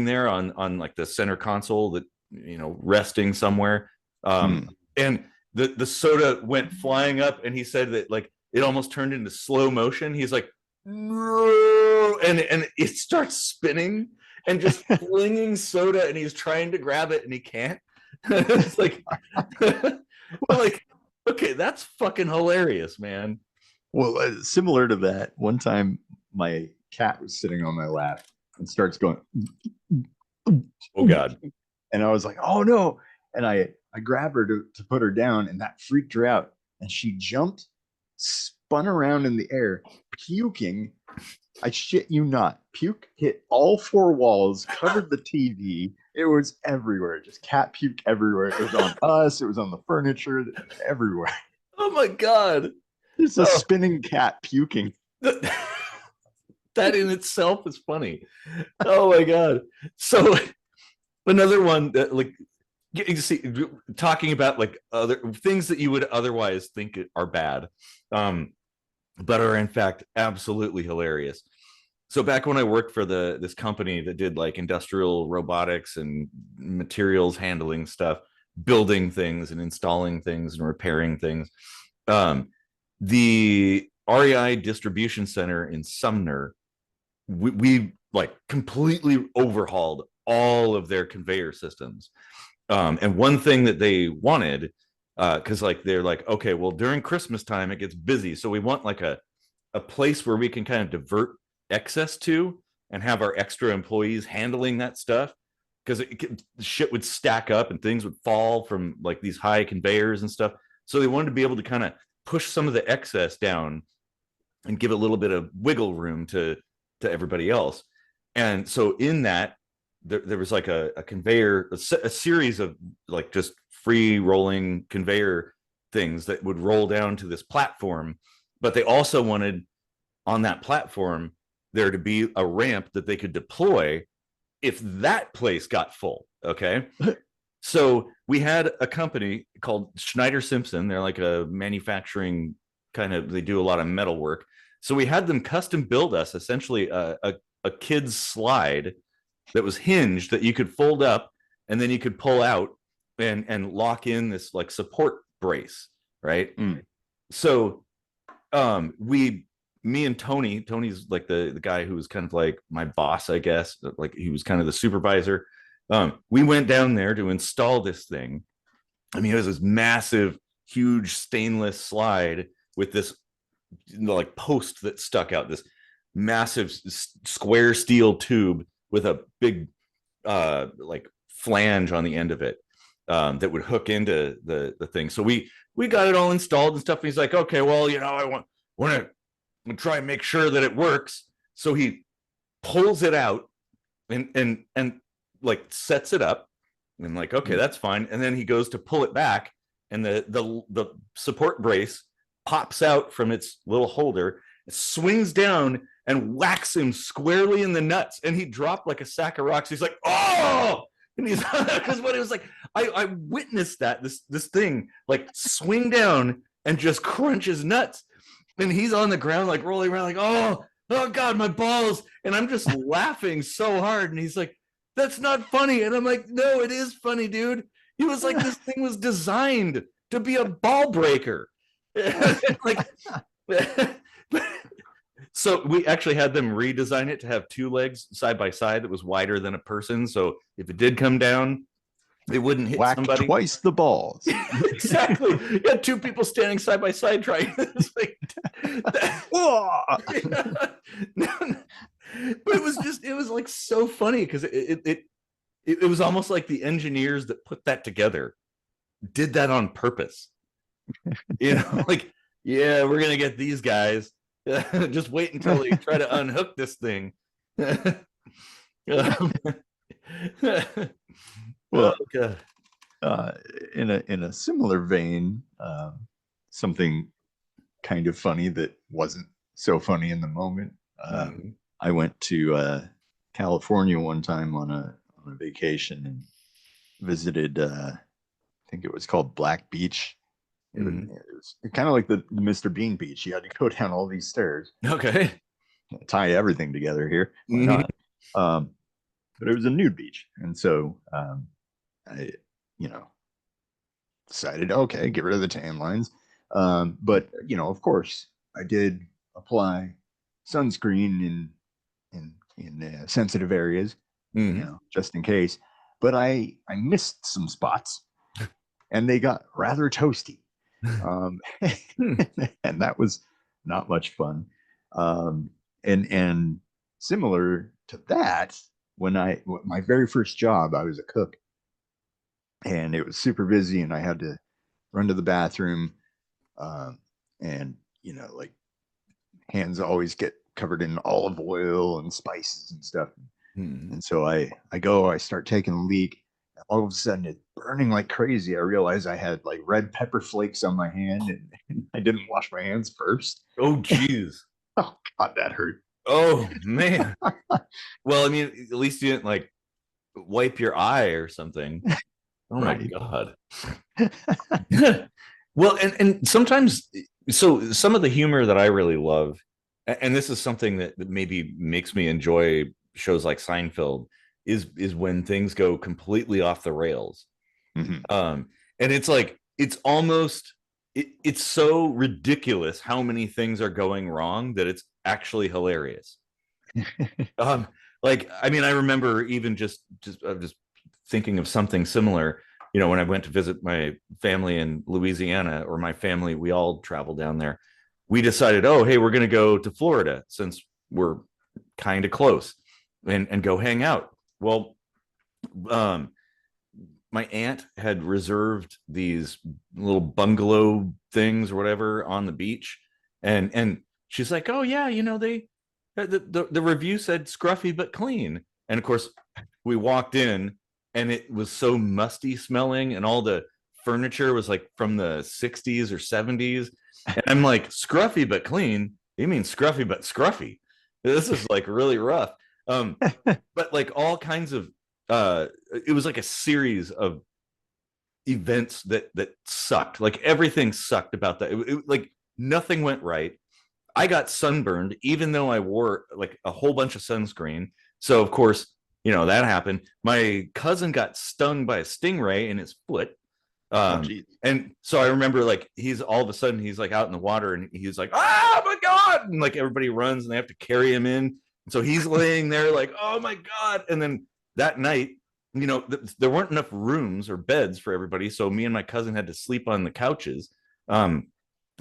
there on like the center console, that, you know, resting somewhere, and the soda went flying up, and he said that like it almost turned into slow motion. He's like, no, and it starts spinning and just flinging soda, and he's trying to grab it and he can't. It's like, well, like, okay, that's fucking hilarious, man. Well, similar to that, one time my cat was sitting on my lap and starts going, oh God. And I was like, oh no. And I grabbed her to put her down, and that freaked her out. And she jumped, spun around in the air, puking. I shit you not. Puke hit all four walls, covered the TV. It was everywhere. Just cat puke everywhere. It was on us. It was on the furniture. Everywhere. Oh my God. There's a spinning cat puking. That in itself is funny. Oh my God. So another one that, like, you see, talking about like other things that you would otherwise think are bad, but are in fact absolutely hilarious. So back when I worked for this company that did like industrial robotics and materials handling stuff, building things and installing things and repairing things, the REI distribution center in Sumner, we like completely overhauled all of their conveyor systems. And one thing that they wanted, because like they're like, okay, well, during Christmas time it gets busy, so we want like a place where we can kind of divert excess to and have our extra employees handling that stuff, because shit would stack up and things would fall from like these high conveyors and stuff. So they wanted to be able to kind of push some of the excess down and give a little bit of wiggle room to everybody else. And so in that, there was like a conveyor, a series of like just free rolling conveyor things that would roll down to this platform. But they also wanted on that platform there to be a ramp that they could deploy if that place got full. Okay. So we had a company called Schneider Simpson. They're like a manufacturing kind of, they do a lot of metal work. So we had them custom build us essentially a kid's slide that was hinged that you could fold up and then you could pull out and lock in this like support brace, right? So me and Tony's like the guy who was kind of like my boss, I guess, like he was kind of the supervisor. We went down there to install this thing. I mean, it was this massive, huge stainless slide with this, you know, like post that stuck out, this massive square steel tube with a big like flange on the end of it that would hook into the thing. So we got it all installed and stuff. And he's like, okay, well, you know, I want to try and make sure that it works. So he pulls it out and like sets it up and like, okay, that's fine. And then he goes to pull it back, and the support brace pops out from its little holder, swings down and whacks him squarely in the nuts, and he dropped like a sack of rocks. He's like, oh, and he's because what it was like, I witnessed that this thing like swing down and just crunch his nuts, and he's on the ground like rolling around like, oh God, my balls, and I'm just laughing so hard, and he's like, that's not funny, and I'm like, no, it is funny, dude. He was like, this thing was designed to be a ball breaker. Like, so we actually had them redesign it to have two legs side by side that was wider than a person, so if it did come down, it wouldn't hit somebody twice the balls. Exactly. You had two people standing side by side trying this. Like, But it was like so funny because it was almost like the engineers that put that together did that on purpose. You know, like, yeah, we're gonna get these guys. Just wait until they try to unhook this thing. Well, okay. in a similar vein, something kind of funny that wasn't so funny in the moment. I went to California one time on a vacation and visited. I think it was called Black Beach. It was kind of like the Mr. Bean Beach. You had to go down all these stairs. Okay. Tie everything together here. Why not? But it was a nude beach, and so I, decided, okay, get rid of the tan lines. But of course, I did apply sunscreen in sensitive areas, just in case. But I missed some spots, and they got rather toasty, and that was not much fun. And similar to that, my very first job, I was a cook, and it was super busy, and I had to run to the bathroom, and like hands always get covered in olive oil and spices and stuff. And so I start taking a leak. All of a sudden, it's burning like crazy. I realized I had like red pepper flakes on my hand, and I didn't wash my hands first. Oh, geez. Oh God, that hurt. Oh man. Well, I mean, at least you didn't like wipe your eye or something. Oh my God. Well, and sometimes, so some of the humor that I really love, and this is something that maybe makes me enjoy shows like Seinfeld, is when things go completely off the rails. And it's like, it's almost, it's so ridiculous how many things are going wrong that it's actually hilarious. Like, I mean, I remember even just thinking of something similar, when I went to visit my family in Louisiana, or my family, we all traveled down there. We decided, oh, hey, we're going to go to Florida since we're kind of close, and go hang out. Well, my aunt had reserved these little bungalow things or whatever on the beach, and she's like, oh yeah, the review said scruffy but clean. And of course, we walked in, and it was so musty smelling, and all the furniture was like from the 60s or 70s. And I'm like, scruffy but clean? You mean scruffy but scruffy? This is like really rough. But like all kinds of it was like a series of events that sucked. Like everything sucked about that. Like nothing went right. I got sunburned even though I wore like a whole bunch of sunscreen. So of course, that happened. My cousin got stung by a stingray in his foot. And so I remember, like, he's all of a sudden he's like out in the water, and he's like, oh my God, and like everybody runs and they have to carry him in. And so he's laying there like, oh my God. And then that night, there weren't enough rooms or beds for everybody, so me and my cousin had to sleep on the couches,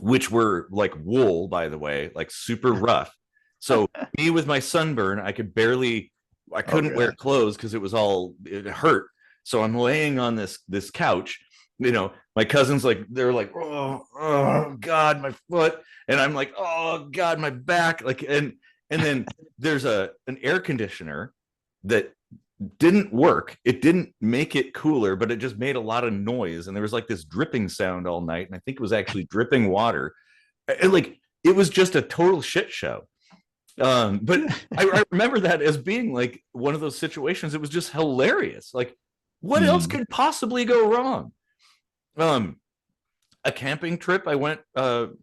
which were like wool, by the way, like super rough. So me with my sunburn, I couldn't wear clothes because it hurt. So I'm laying on this couch. My cousin's like, they're like, oh God, my foot. And I'm like, oh God, my back. Like, and then there's an air conditioner that didn't work. It didn't make it cooler, but it just made a lot of noise. And there was like this dripping sound all night. And I think it was actually dripping water. And like, it was just a total shit show. But I remember that as being like one of those situations. It was just hilarious. Like, what else could possibly go wrong? A camping trip I went on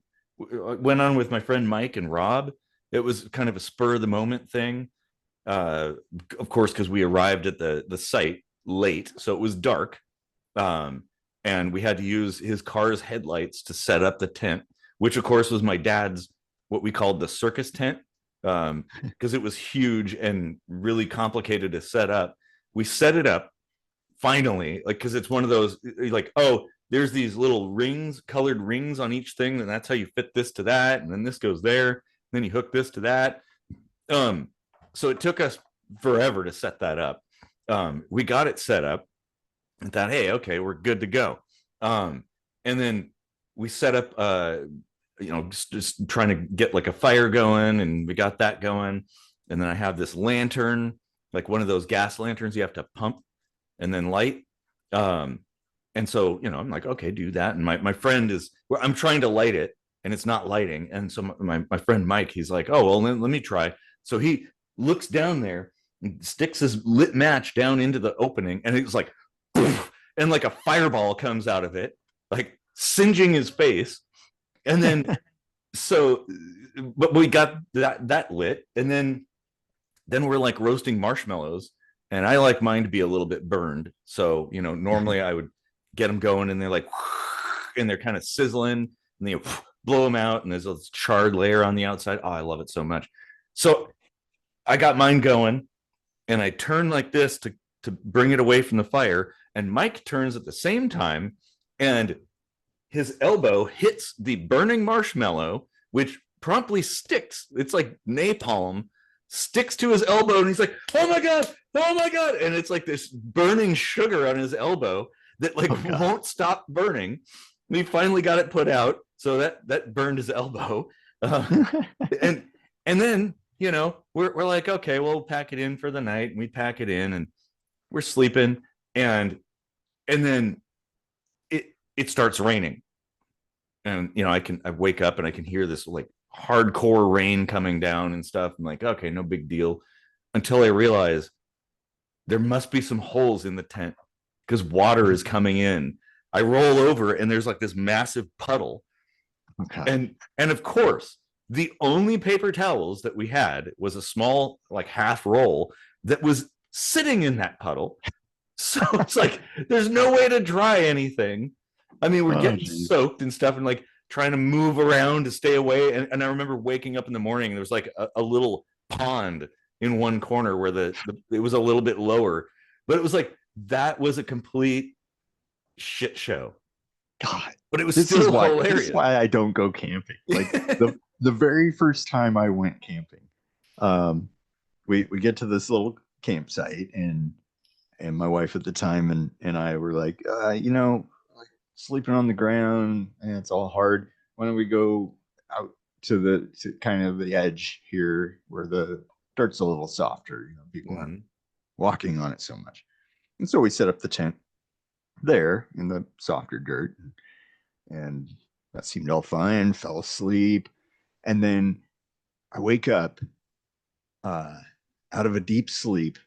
with my friend Mike and Rob. It was kind of a spur of the moment thing. Of course, because we arrived at the site late, so it was dark. And we had to use his car's headlights to set up the tent, which of course was my dad's, what we called the circus tent. Because it was huge and really complicated to set up. We set it up finally, like, because it's one of those, like, oh, there's these little rings, colored rings on each thing, and that's how you fit this to that, and then this goes there, and then you hook this to that. So it took us forever to set that up. We got it set up and thought, hey, okay, we're good to go. And then we set up, just trying to get like a fire going, and we got that going. And then I have this lantern, like one of those gas lanterns you have to pump and then light. And so, I'm like, okay, do that. And my friend I'm trying to light it and it's not lighting. And so my friend Mike, he's like, oh, well, let me try. So he looks down there and sticks his lit match down into the opening, and it's like, poof, and like a fireball comes out of it, like singeing his face. And then but we got that lit, and then we're like roasting marshmallows, and I like mine to be a little bit burned. So, normally I would get them going, and they're like, and they're kind of sizzling, and they blow them out, and there's a charred layer on the outside. Oh, I love it so much. So I got mine going, and I turn like this to bring it away from the fire, and Mike turns at the same time, and his elbow hits the burning marshmallow, which promptly sticks. It's like napalm, sticks to his elbow, and he's like, oh my God, and it's like this burning sugar on his elbow that like won't stop burning. We finally got it put out, so that burned his elbow. And then, we're like, okay, we'll pack it in for the night, and we pack it in, and we're sleeping, and then it starts raining. And I wake up and I can hear this like hardcore rain coming down and stuff. I'm like, okay, no big deal, until I realize there must be some holes in the tent because water is coming in. I roll over, and there's like this massive puddle. Okay. And of course, the only paper towels that we had was a small like half roll that was sitting in that puddle. So it's like there's no way to dry anything. I mean, we're getting soaked and stuff, and like trying to move around to stay away. And I remember waking up in the morning, and there was like a little pond in one corner where it was a little bit lower, but it was like that was a complete shit show. God, but it was still hilarious. This is why I don't go camping. Like the very first time I went camping, we get to this little campsite, and my wife at the time and I were like, sleeping on the ground, and it's all hard. Why don't we go out to kind of the edge here where the dirt's a little softer, people aren't walking on it so much. And so we set up the tent there in the softer dirt, and that seemed all fine. Fell asleep, and then I wake up out of a deep sleep,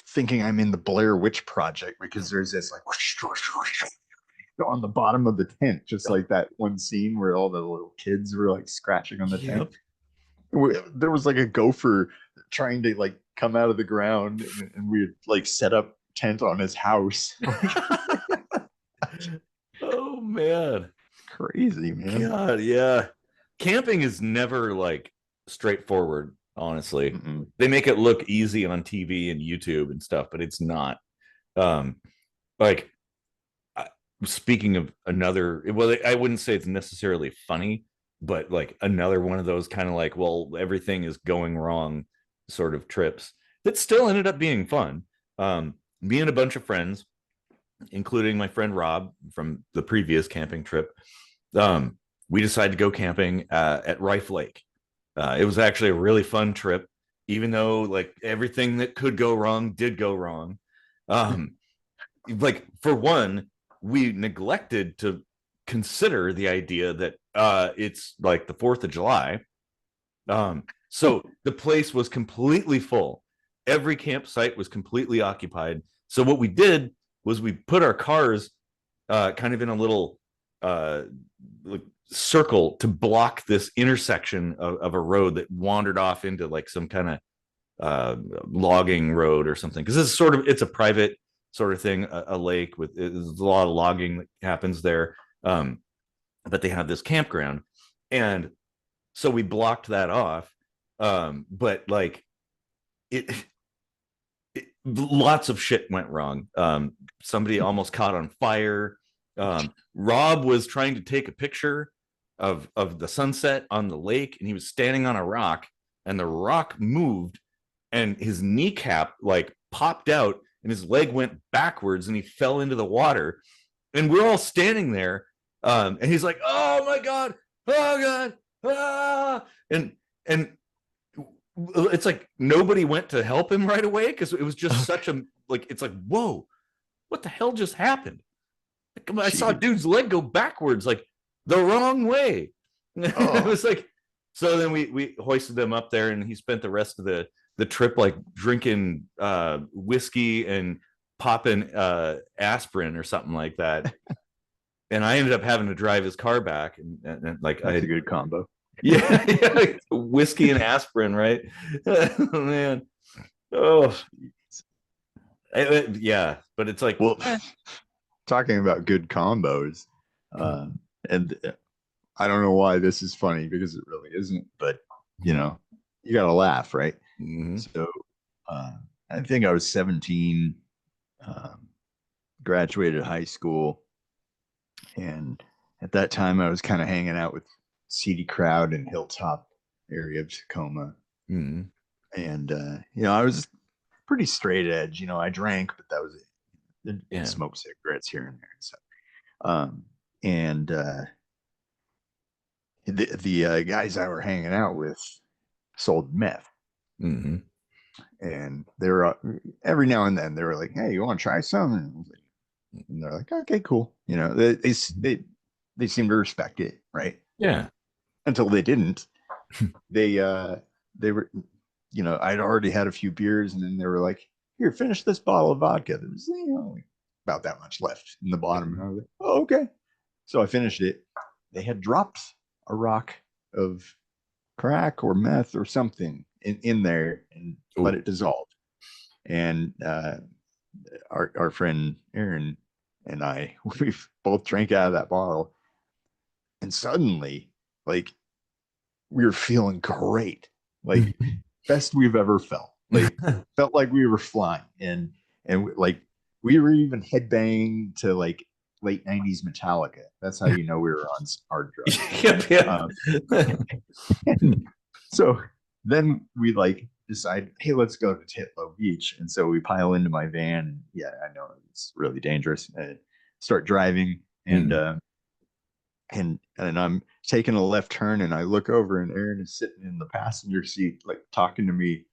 thinking I'm in the Blair Witch Project, because there's this like whoosh, whoosh, whoosh, on the bottom of the tent, just like that one scene where all the little kids were like scratching on the tent. There was like a gopher trying to like come out of the ground, and we had like set up tent on his house. Oh man, crazy, man. God, yeah. Camping is never like straightforward. Honestly, they make it look easy on TV and YouTube and stuff, but it's not. Like, speaking of another, well, I wouldn't say it's necessarily funny, but like another one of those kind of like, well, everything is going wrong sort of trips that still ended up being fun. Me and a bunch of friends, including my friend Rob from the previous camping trip, we decided to go camping at Rife Lake. It was actually a really fun trip, even though like everything that could go wrong did go wrong. Like, for one, we neglected to consider the idea that it's like the 4th of July. So the place was completely full. Every campsite was completely occupied. So what we did was we put our cars kind of in a little like circle to block this intersection of a road that wandered off into like some kind of logging road or something, because it's a private sort of thing, a lake with there's a lot of logging that happens there, but they have this campground, and so we blocked that off. But like it lots of shit went wrong. Somebody almost caught on fire. Rob was trying to take a picture of the sunset on the lake, and he was standing on a rock, and the rock moved, and his kneecap like popped out, and his leg went backwards, and he fell into the water. And we're all standing there, and he's like, "Oh my god, oh god, ah!" And it's like nobody went to help him right away because it was just such a like. It's like, whoa, what the hell just happened? Like, I saw a dude's leg go backwards, like the wrong way. It was like, so then we hoisted them up there, and he spent the rest of the trip like drinking whiskey and popping aspirin or something like that. And I ended up having to drive his car back, and like That's a good combo. Yeah, whiskey and aspirin, right? Oh, man. Oh, yeah, but it's like, well, talking about good combos, and I don't know why this is funny because it really isn't, but you know, you gotta laugh, right? mm-hmm. So I think I was 17, graduated high school, and at that time I was kind of hanging out with seedy crowd in Hilltop area of Tacoma. Mm-hmm. And you know, I was pretty straight edge. You know, I drank, but that was it. Yeah. Smoked cigarettes here and there and stuff. The guys I were hanging out with sold meth. Mm-hmm. And they were every now and then they were like, "Hey, you want to try some?" And they're like, "Okay, cool." You know, they seem to respect it, right? Yeah. Until they didn't. They were, you know, I'd already had a few beers, and then they were like, "Here, finish this bottle of vodka." There was, you know, about that much left in the bottom. And I was like, "Oh, okay." So I finished it. They had dropped a rock of crack or meth or something in there and let it dissolve. And our friend Aaron and I, we've both drank out of that bottle, and suddenly, like, we were feeling great, like best we've ever felt. Like, felt like we were flying, and like we were even headbanging to like late 90s Metallica. That's how you know we were on hard drugs. Yep. So then we like decide, hey, let's go to Titlow Beach. And so we pile into my van. And yeah, I know it's really dangerous. Start driving, and and I'm taking a left turn, and I look over, and Aaron is sitting in the passenger seat, like talking to me,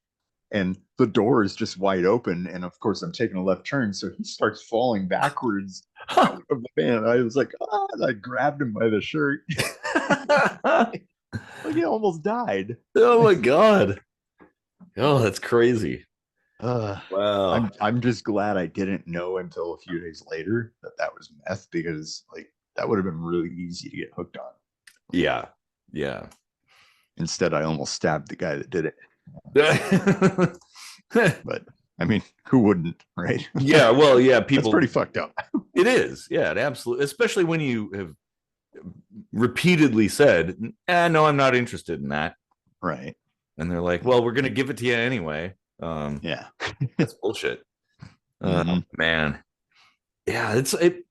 and the door is just wide open. And of course, I'm taking a left turn, so he starts falling backwards out of the van. I was like, ah, and I grabbed him by the shirt. Like he almost died. Oh my god. Oh, that's crazy. Wow. I'm just glad I didn't know until a few days later that was meth, because like that would have been really easy to get hooked on. Yeah. Yeah. Instead, I almost stabbed the guy that did it. But I mean, who wouldn't, right? Yeah. Well, yeah. People. That's pretty fucked up. It is. Yeah. It absolutely. Especially when you have repeatedly said, "No, I'm not interested in that." Right. And they're like, "Well, we're gonna give it to you anyway." Yeah. That's bullshit. Man. Yeah. It.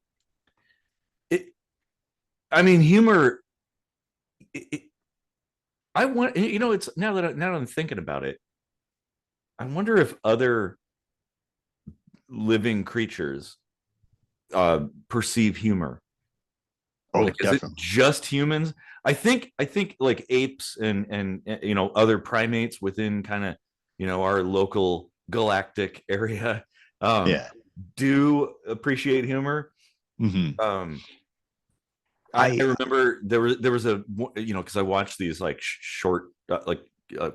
I mean, humor. I want, you know, it's now that I'm thinking about it, I wonder if other living creatures perceive humor. Oh, like, is it just humans? I think like apes and you know, other primates within kind of, you know, our local galactic area do appreciate humor. I remember there was a, you know, because I watched these like short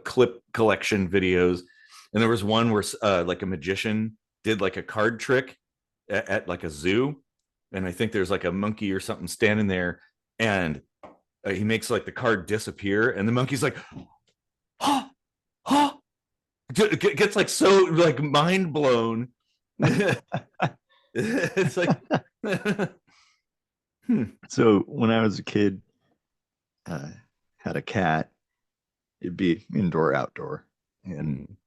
clip collection videos, and there was one where like a magician did like a card trick at like a zoo, and I think there's like a monkey or something standing there, and he makes like the card disappear, and the monkey's like, huh, huh, gets like so like mind blown. It's like So when I was a kid, had a cat. It'd be indoor, outdoor, and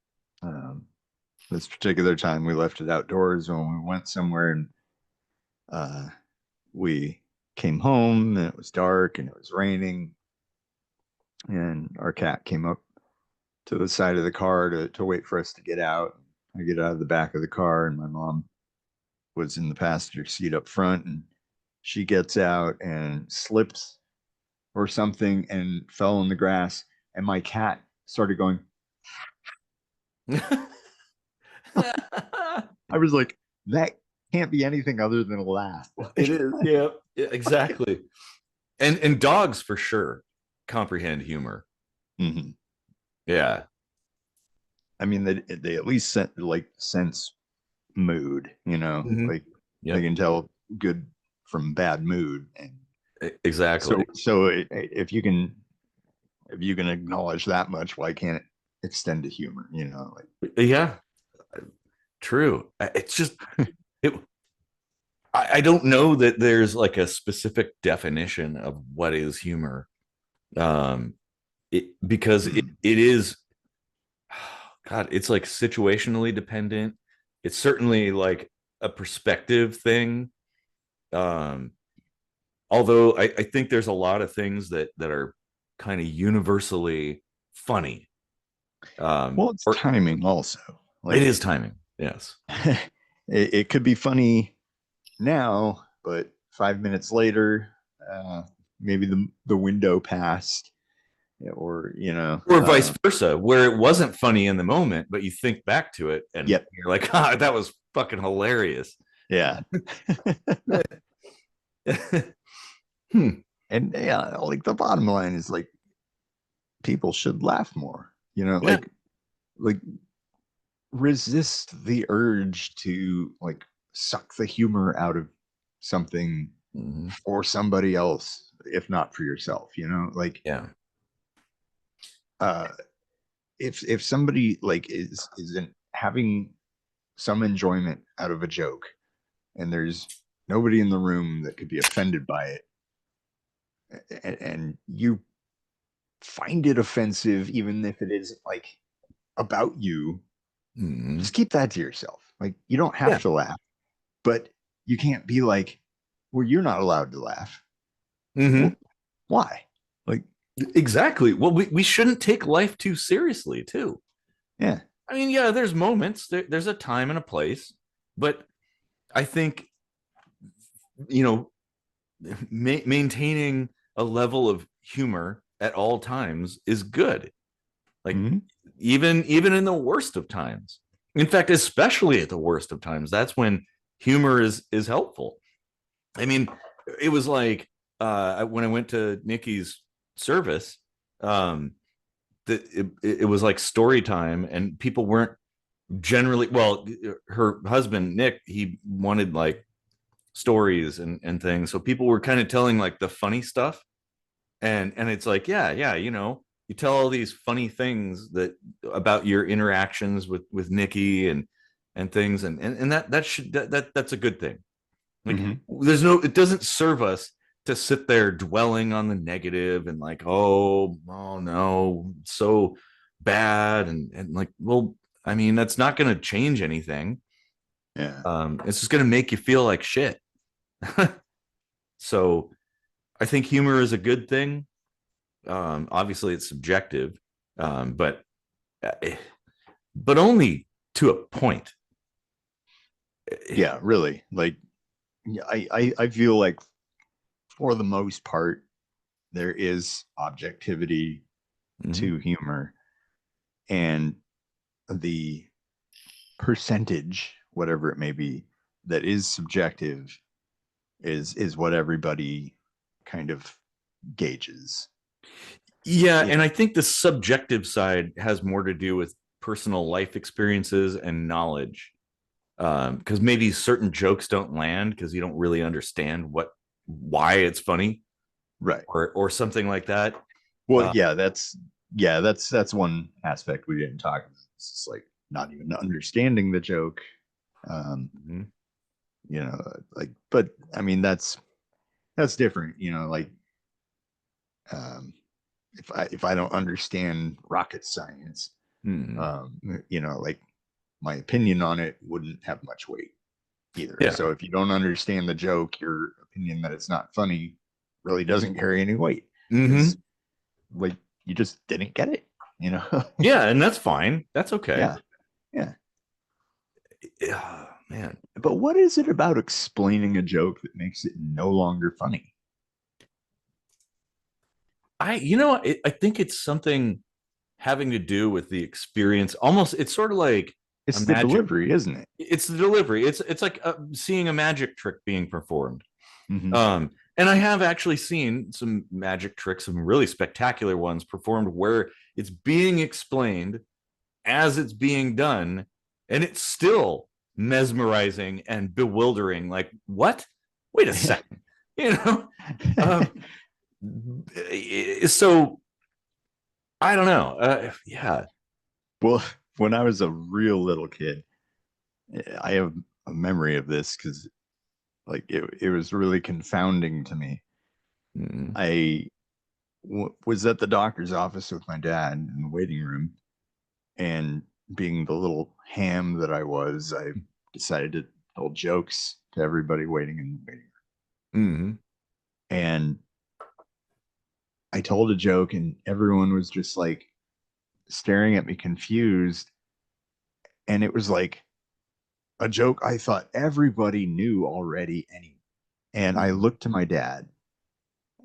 this particular time we left it outdoors when we went somewhere, and we came home, and it was dark, and it was raining, and our cat came up to the side of the car to wait for us to get out. I get out of the back of the car, and my mom was in the passenger seat up front, and she gets out and slipped or something and fell in the grass, and my cat started going. I was like, that can't be anything other than a laugh. It is. Yeah, exactly. And dogs for sure comprehend humor. Mhm. Yeah. I mean, they at least sense mood, Mhm. like Yep. they can tell good from bad mood. And Exactly. so if you can acknowledge that much, why can't it extend to humor? Yeah, true. It's just I don't know that there's like a specific definition of what is humor. Because it is, God, it's like situationally dependent. It's certainly like a perspective thing. Although I think there's a lot of things that are kind of universally funny. Well, it's timing also. It is timing. Yes. It could be funny now, but 5 minutes later, maybe the window passed, or or vice versa, where it wasn't funny in the moment, but you think back to it and Yep. you're like, ah, that was fucking hilarious. Yeah. And yeah, like the bottom line is like people should laugh more, like resist the urge to like suck the humor out of something for somebody else, if not for yourself, like Yeah. If somebody like isn't having some enjoyment out of a joke, and there's nobody in the room that could be offended by it, and you find it offensive, even if it is like about you, just keep that to yourself. Like, you don't have to laugh, but you can't be like, well, you're not allowed to laugh. Well, why? Like, exactly. Well, we shouldn't take life too seriously too. Yeah. I mean, yeah, there's moments, there's a time and a place, but I think, maintaining a level of humor at all times is good. Like, even in the worst of times. In fact, especially at the worst of times, that's when humor is helpful. I mean, it was like when I went to Nikki's service, it was like story time, and people weren't generally, well, her husband Nick, he wanted like stories and things, so people were kind of telling like the funny stuff, and it's like, yeah, you tell all these funny things that about your interactions with Nikki and things, and that's a good thing. Like, it doesn't serve us to sit there dwelling on the negative and like, oh no, it's so bad, and like, well, I mean, that's not going to change anything. Yeah. It's just going to make you feel like shit. So I think humor is a good thing. Obviously it's subjective, but only to a point. Yeah, really. Like, I feel like for the most part, there is objectivity to humor, and the percentage, whatever it may be, that is subjective is what everybody kind of gauges. Yeah, and I think the subjective side has more to do with personal life experiences and knowledge, because maybe certain jokes don't land because you don't really understand why it's funny, right, or something like that. Well, that's one aspect we didn't talk about. It's just like not even understanding the joke. Like, but I mean, that's different, like, if I don't understand rocket science, like, my opinion on it wouldn't have much weight either. Yeah. So if you don't understand the joke, your opinion that it's not funny really doesn't carry any weight. Like, you just didn't get it. you know? Yeah, and that's fine. That's okay. Yeah. Yeah. Yeah, man. But what is it about explaining a joke that makes it no longer funny? I think it's something having to do with the experience. Almost, it's sort of like a It's the magic. delivery, isn't it? It's the delivery. It's like seeing a magic trick being performed. Mhm. And I have actually seen some magic tricks, some really spectacular ones performed where it's being explained as it's being done, and it's still mesmerizing and bewildering. Like, what? Wait a second, you know? Um, so I don't know. Yeah. Well, when I was a real little kid, I have a memory of this because like it was really confounding to me. Mm. I was at the doctor's office with my dad in the waiting room, and being the little ham that I was, I decided to tell jokes to everybody waiting in the waiting room. Mm. And I told a joke, and everyone was just like staring at me confused. And it was like a joke I thought everybody knew already anyway. And I looked to my dad,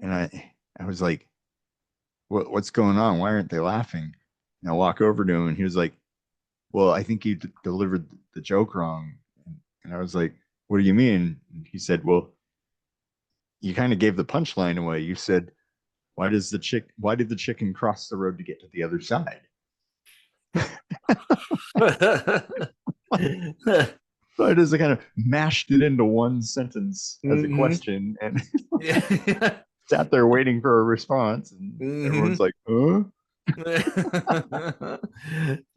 and I was like, what's going on? Why aren't they laughing? And I walk over to him, and he was like, well, I think you delivered the joke wrong. And I was like, what do you mean? And he said, well, you kind of gave the punchline away. You said, why did the chicken cross the road to get to the other side? So I just kind of mashed it into one sentence as a question, and sat there waiting for a response, and everyone's like, huh?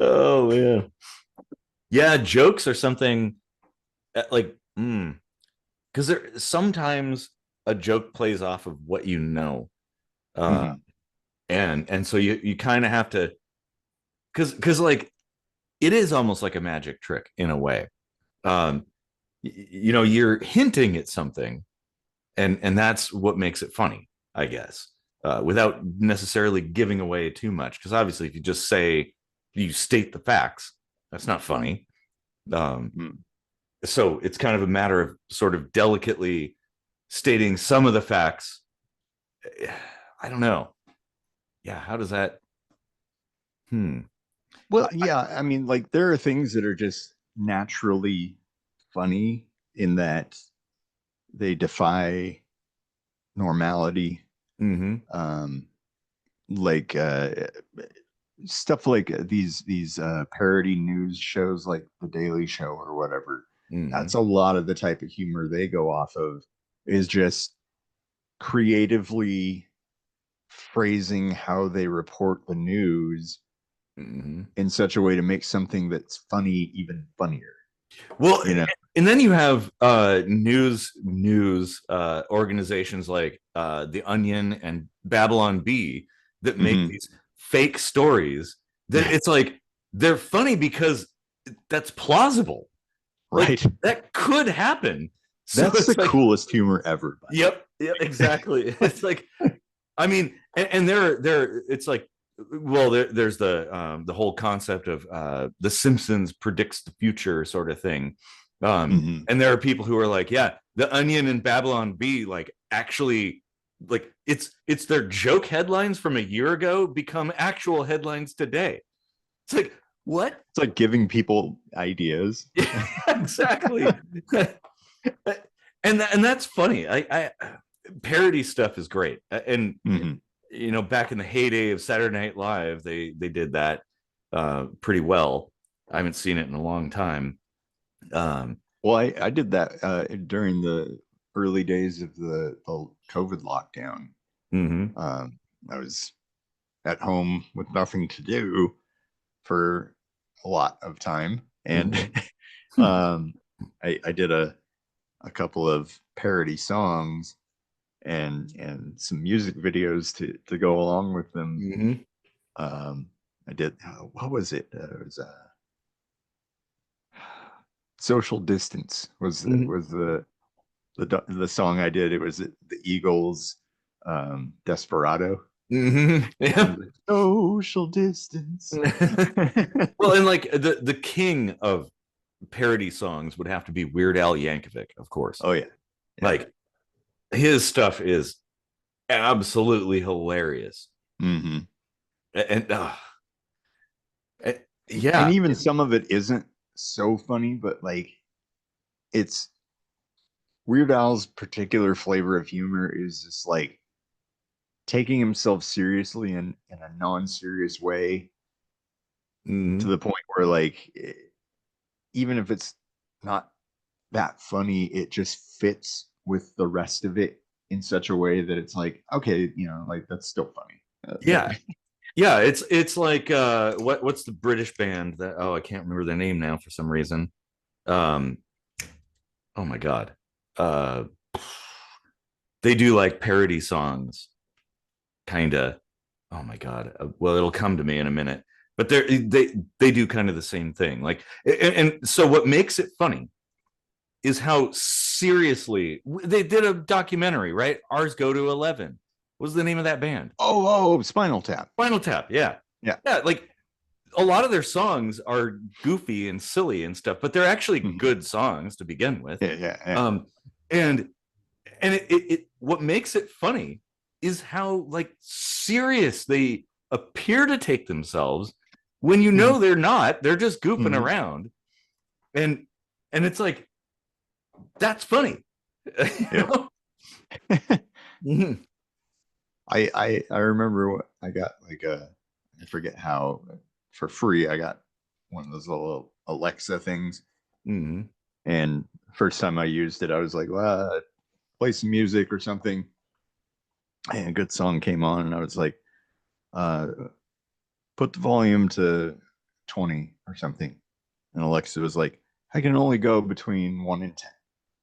Oh man. Yeah, jokes are something like because there sometimes a joke plays off of what you know. And so you kind of have to, because like it is almost like a magic trick in a way. You're hinting at something, and that's what makes it funny, I guess, without necessarily giving away too much, because obviously if you just say you state the facts, that's not funny. So it's kind of a matter of sort of delicately stating some of the facts. I don't know. Yeah, how does that? Well, yeah, I mean, like there are things that are just naturally funny in that they defy normality. Like stuff like these parody news shows like The Daily Show or whatever. That's a lot of the type of humor they go off of, is just creatively phrasing how they report the news in such a way to make something that's funny even funnier. Well, and then you have news organizations like The Onion and Babylon Bee that make these fake stories that it's like they're funny because that's plausible. Right. Like, that could happen. That's the coolest humor ever. Yep, exactly. It's like, I mean, and there it's like, well, there's the whole concept of the Simpsons predicts the future sort of thing. And there are people who are like, yeah, The Onion and Babylon Bee, like, actually, like, it's their joke headlines from a year ago become actual headlines today. It's like, what? It's like giving people ideas. Yeah, exactly. and that's funny. I parody stuff is great. And back in the heyday of Saturday Night Live, they did that pretty well. I haven't seen it in a long time. Well, I did that during the early days of the COVID lockdown. I was at home with nothing to do for a lot of time, and I did a couple of parody songs and some music videos to go along with them. I did what was it? It was Social Distance was the song I did. It was the Eagles, Desperado. Yeah. Social distance. Well, and like the king of parody songs would have to be Weird Al Yankovic, of course. Oh yeah. Like his stuff is absolutely hilarious. Mm-hmm. And And yeah. even some of it isn't so funny, but like it's Weird Al's particular flavor of humor is just like taking himself seriously in a non-serious way to the point where like even if it's not that funny, it just fits with the rest of it in such a way that it's like, okay, you know, like that's still funny. Yeah. Yeah, it's like what's the British band that, oh, I can't remember their name now for some reason. Oh my god. Uh they do like parody songs, kind of. Oh my god. Well, it'll come to me in a minute. But they do kind of the same thing. Like, and so what makes it funny is how seriously they did a documentary, right? Ours Go to 11. What was the name of that band? Oh, Spinal Tap. Spinal Tap. Yeah. Yeah. Yeah. Like a lot of their songs are goofy and silly and stuff, but they're actually good songs to begin with. Yeah. And it what makes it funny is how like serious they appear to take themselves when you know they're not. They're just goofing around, and it's like that's funny. I remember what I got like I forget how for free I got one of those little Alexa things. And first time I used it, I was like, well, play some music or something. And a good song came on, and I was like, put the volume to 20 or something. And Alexa was like, I can only go between 1 and 10.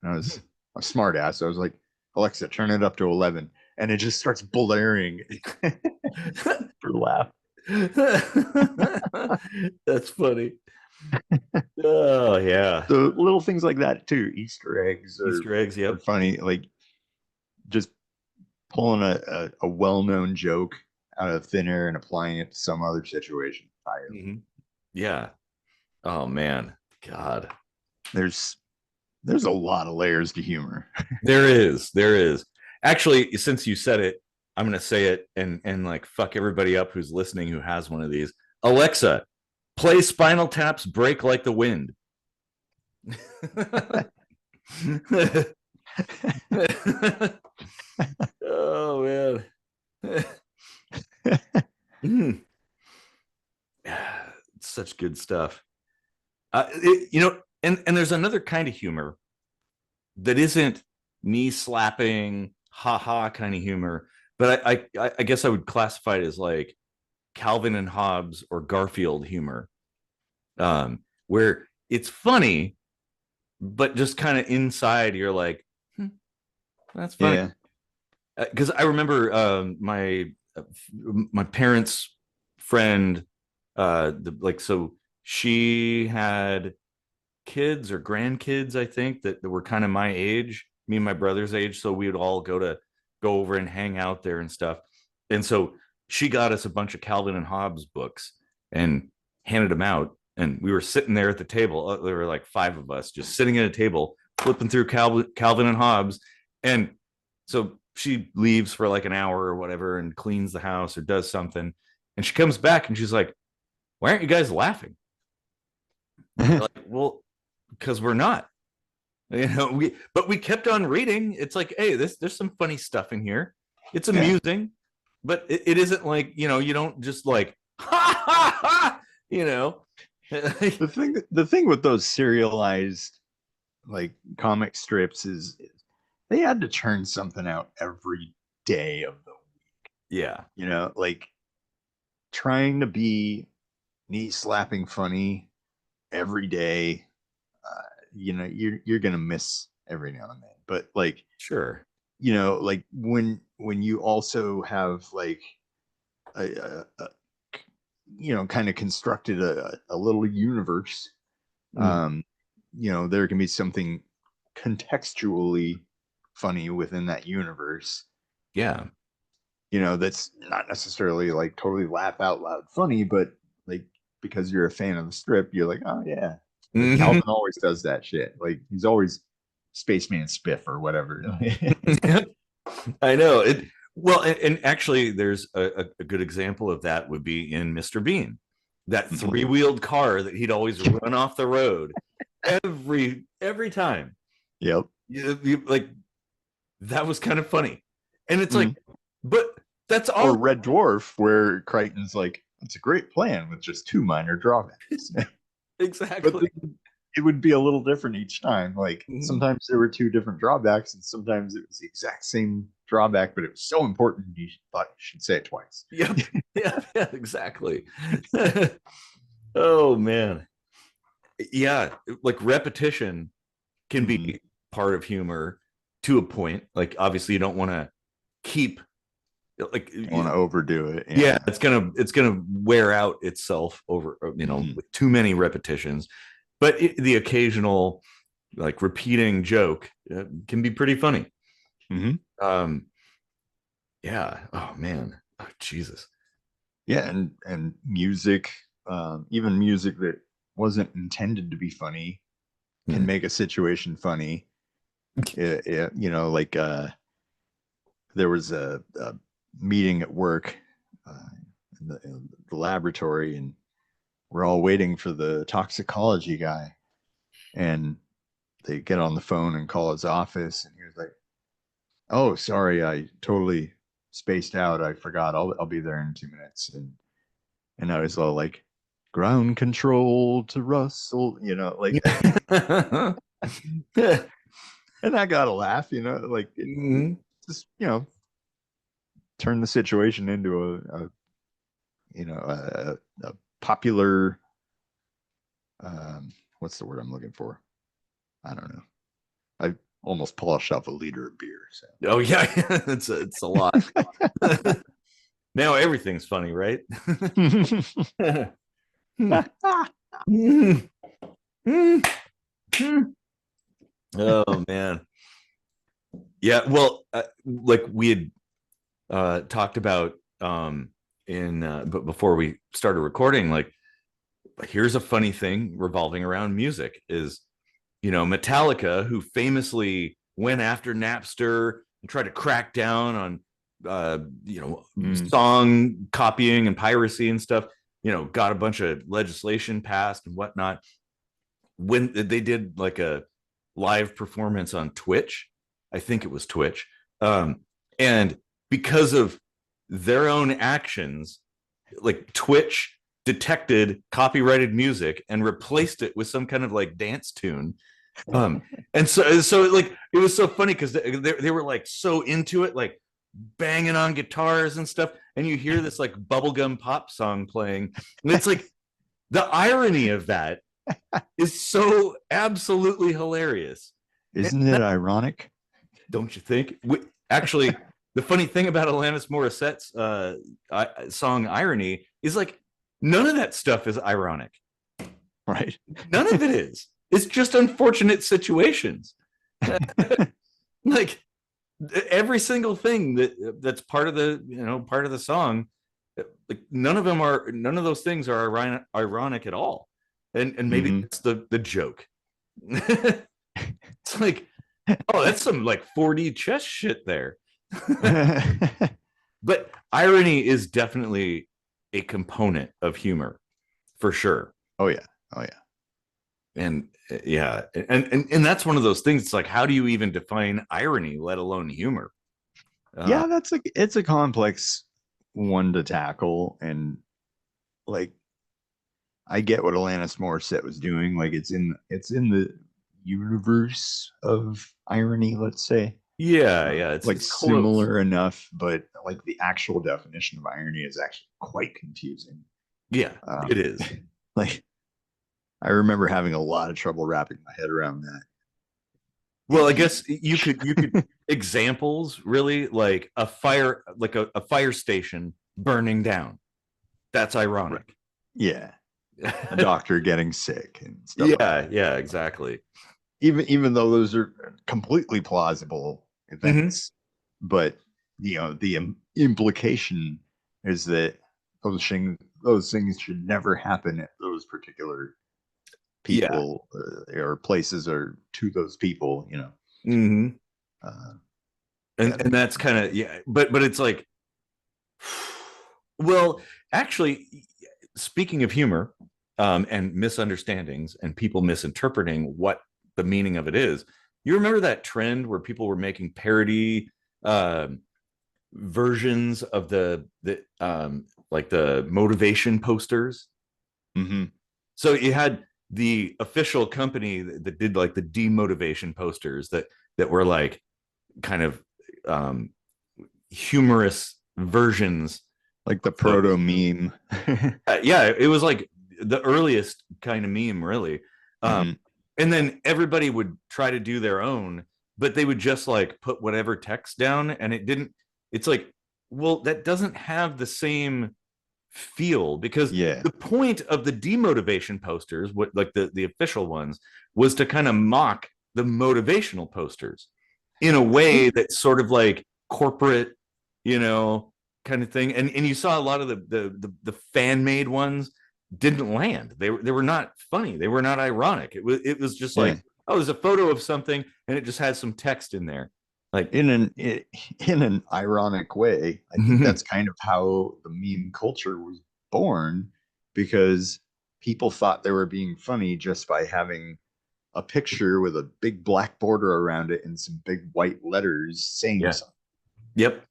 And I was a smart ass. So I was like, Alexa, turn it up to 11. And it just starts blaring for laugh. That's funny. Oh yeah. So little things like that too. Easter eggs. Yep. Are funny. Like just pulling a well-known joke out of thin air and applying it to some other situation. Yeah. Oh man. God. There's a lot of layers to humor. There is. Actually, since you said it, I'm gonna say it and like fuck everybody up who's listening who has one of these. Alexa, play Spinal Tap's Break Like the Wind. Oh man. Such good stuff. You know, and there's another kind of humor that isn't knee slapping, haha kind of humor, but I guess I would classify it as like Calvin and Hobbes or Garfield humor, where it's funny, but just kind of inside you're like, that's funny. Because I remember my parents' friend, so she had kids or grandkids, I think, that were kind of my age, me and my brother's age. So we would all go over and hang out there and stuff. And so she got us a bunch of Calvin and Hobbes books and handed them out. And we were sitting there at the table. There were like 5 of us just sitting at a table, flipping through Calvin and Hobbes. And so she leaves for like an hour or whatever and cleans the house or does something. And she comes back and she's like, why aren't you guys laughing? Like, well, because we're not, you know, we kept on reading. It's like, hey, there's some funny stuff in here. It's amusing, but it isn't like, you know, you don't just like, ha, ha, ha, you know. The thing with those serialized like comic strips is they had to churn something out every day of the week. Yeah. You know, like trying to be knee slapping funny every day. You know, you're gonna miss every now and then, but like, sure, you know, like when you also have like a you know, kind of constructed a little universe, you know, there can be something contextually funny within that universe. Yeah. you know, that's not necessarily like totally laugh out loud funny, but like because you're a fan of the strip, you're like, oh yeah. Like, Mhm. Calvin always does that shit. Like he's always Spaceman Spiff or whatever. I know it. Well, and actually, there's a good example of that would be in Mr. Bean, that Mhm. three-wheeled car that he'd always run off the road every time. Yep. Like that was kind of funny, and it's like, but that's Or all. Red Dwarf, where Crichton's like, it's a great plan with just two minor drawbacks. But Exactly. it would be a little different each time. Like Mhm. sometimes there were two different drawbacks, and sometimes it was the exact same drawback, but it was so important you thought you should say it twice. Yeah, yeah, exactly. Oh man, yeah, like repetition can be part of humor to a point. Like obviously, you don't want to keep like You want to overdo it. yeah, it's gonna wear out itself over with too many repetitions. But the occasional like repeating joke can be pretty funny. Yeah. Oh man. Oh, Jesus. Yeah, and music, even music that wasn't intended to be funny, can make a situation funny. You know, like there was a meeting at work in the laboratory, and we're all waiting for the toxicology guy, and they get on the phone and call his office, and he was like, "Oh, sorry, I totally spaced out. I forgot. I'll be there in 2 minutes." And I was all like, "Ground control to Russell," you know, like, and I got a laugh, you know, like just, you know, turn the situation into a popular, what's the word I'm looking for? I don't know. I almost polished off a liter of beer. So. Oh yeah, it's a lot. Now everything's funny, right? Oh man. Yeah, well, like we had talked about but before we started recording, like here's a funny thing revolving around music is, Metallica, who famously went after Napster and tried to crack down on song copying and piracy and stuff, got a bunch of legislation passed and whatnot. When they did like a live performance on Twitch, I think it was Twitch, and because of their own actions, like Twitch detected copyrighted music and replaced it with some kind of like dance tune. And so like it was so funny because they were like so into it, like banging on guitars and stuff, and you hear this like bubblegum pop song playing, and it's like the irony of that is so absolutely hilarious. Isn't it ironic? Don't you think? Actually, the funny thing about Alanis Morissette's song "Irony" is like none of that stuff is ironic, right? None of it is. It's just unfortunate situations. Like every single thing that's part of the song, like none of those things are ironic at all, and maybe that's the joke. It's like, oh, that's some like 4D chess shit there. But irony is definitely a component of humor, for sure. Oh yeah. And yeah, and that's one of those things. It's like, how do you even define irony, let alone humor? Yeah, it's a complex one to tackle, and like I get what Alanis Morissette was doing. Like it's in the universe of irony, let's say. Yeah, it's like similar enough, but like the actual definition of irony is actually quite confusing. Yeah, it is. Like I remember having a lot of trouble wrapping my head around that. Well, I guess you could examples really, like a fire, like a fire station burning down. That's ironic. Yeah. A doctor getting sick and stuff. Yeah, exactly. Even though those are completely plausible events, but the implication is that those things should never happen at those particular people or places or to those people, Mm-hmm. Yeah. And that's kind of, yeah, but it's like, well, actually, speaking of humor, and misunderstandings and people misinterpreting what the meaning of it is, you remember that trend where people were making parody versions of the like the motivation posters? Mm-hmm. So you had the official company that did like the demotivation posters that were like kind of humorous versions, Like the proto-meme. yeah, it was like the earliest kind of meme, really. Mhm. And then everybody would try to do their own, but they would just like put whatever text down, and it's like, well, that doesn't have the same feel, because Yeah. the point of the demotivation posters, what like the official ones, was to kind of mock the motivational posters in a way that's sort of like corporate, kind of thing. And you saw a lot of the fan made ones didn't land. They were not funny. They were not ironic. It was just like, oh, there's a photo of something and it just has some text in there, like in an ironic way. I think that's kind of how the meme culture was born, because people thought they were being funny just by having a picture with a big black border around it and some big white letters saying Yeah. something. Yep.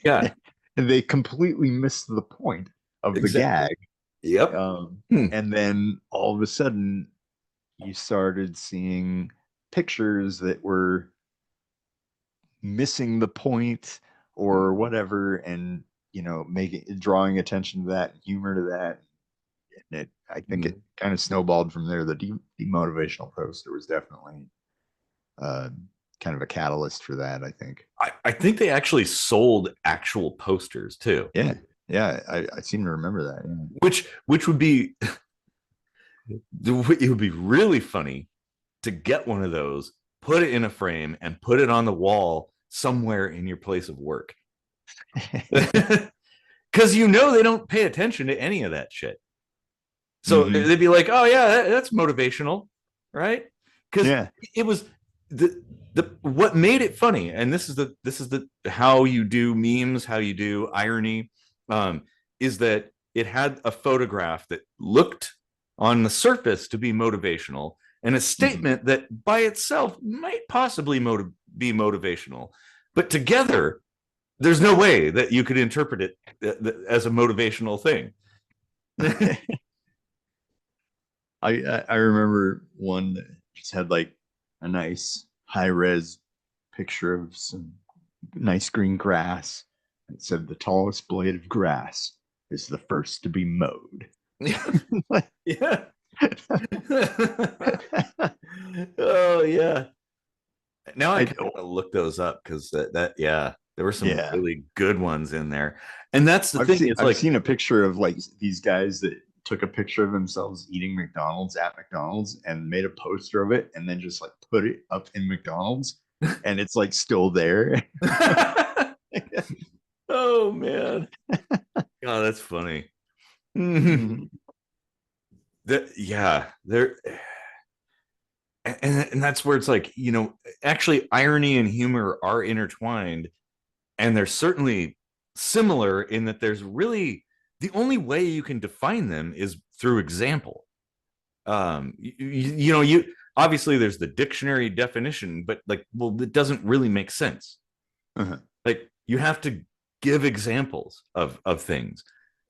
Yeah. And they completely missed the point of the Exactly. gag. Yep. And then all of a sudden you started seeing pictures that were missing the point or whatever, and drawing attention to that, humor to that. And I think it kind of snowballed from there. The demotivational poster was definitely kind of a catalyst for that, I think. I think they actually sold actual posters too. Yeah, I seem to remember that. Yeah. Which would be it would be really funny to get one of those, put it in a frame, and put it on the wall somewhere in your place of work. Because they don't pay attention to any of that shit. So they'd be like, oh yeah, that's motivational, right? Because it was the what made it funny, and this is the how you do memes, how you do irony, is that it had a photograph that looked on the surface to be motivational, and a statement that by itself might possibly be motivational, but together there's no way that you could interpret it as a motivational thing. I remember one that just had like a nice high res picture of some nice green grass. It said the tallest blade of grass is the first to be mowed. Yeah. Oh yeah. Now I gotta look those up, because that there were some really good ones in there. And that's the thing. I've seen a picture of like these guys that took a picture of themselves eating McDonald's at McDonald's and made a poster of it and then just like put it up in McDonald's, and it's like still there. Oh man. Oh, that's funny. There, and that's where it's like, actually irony and humor are intertwined, and they're certainly similar in that there's really, the only way you can define them is through example. You obviously there's the dictionary definition, but like, well, it doesn't really make sense. Like, you have to give examples of things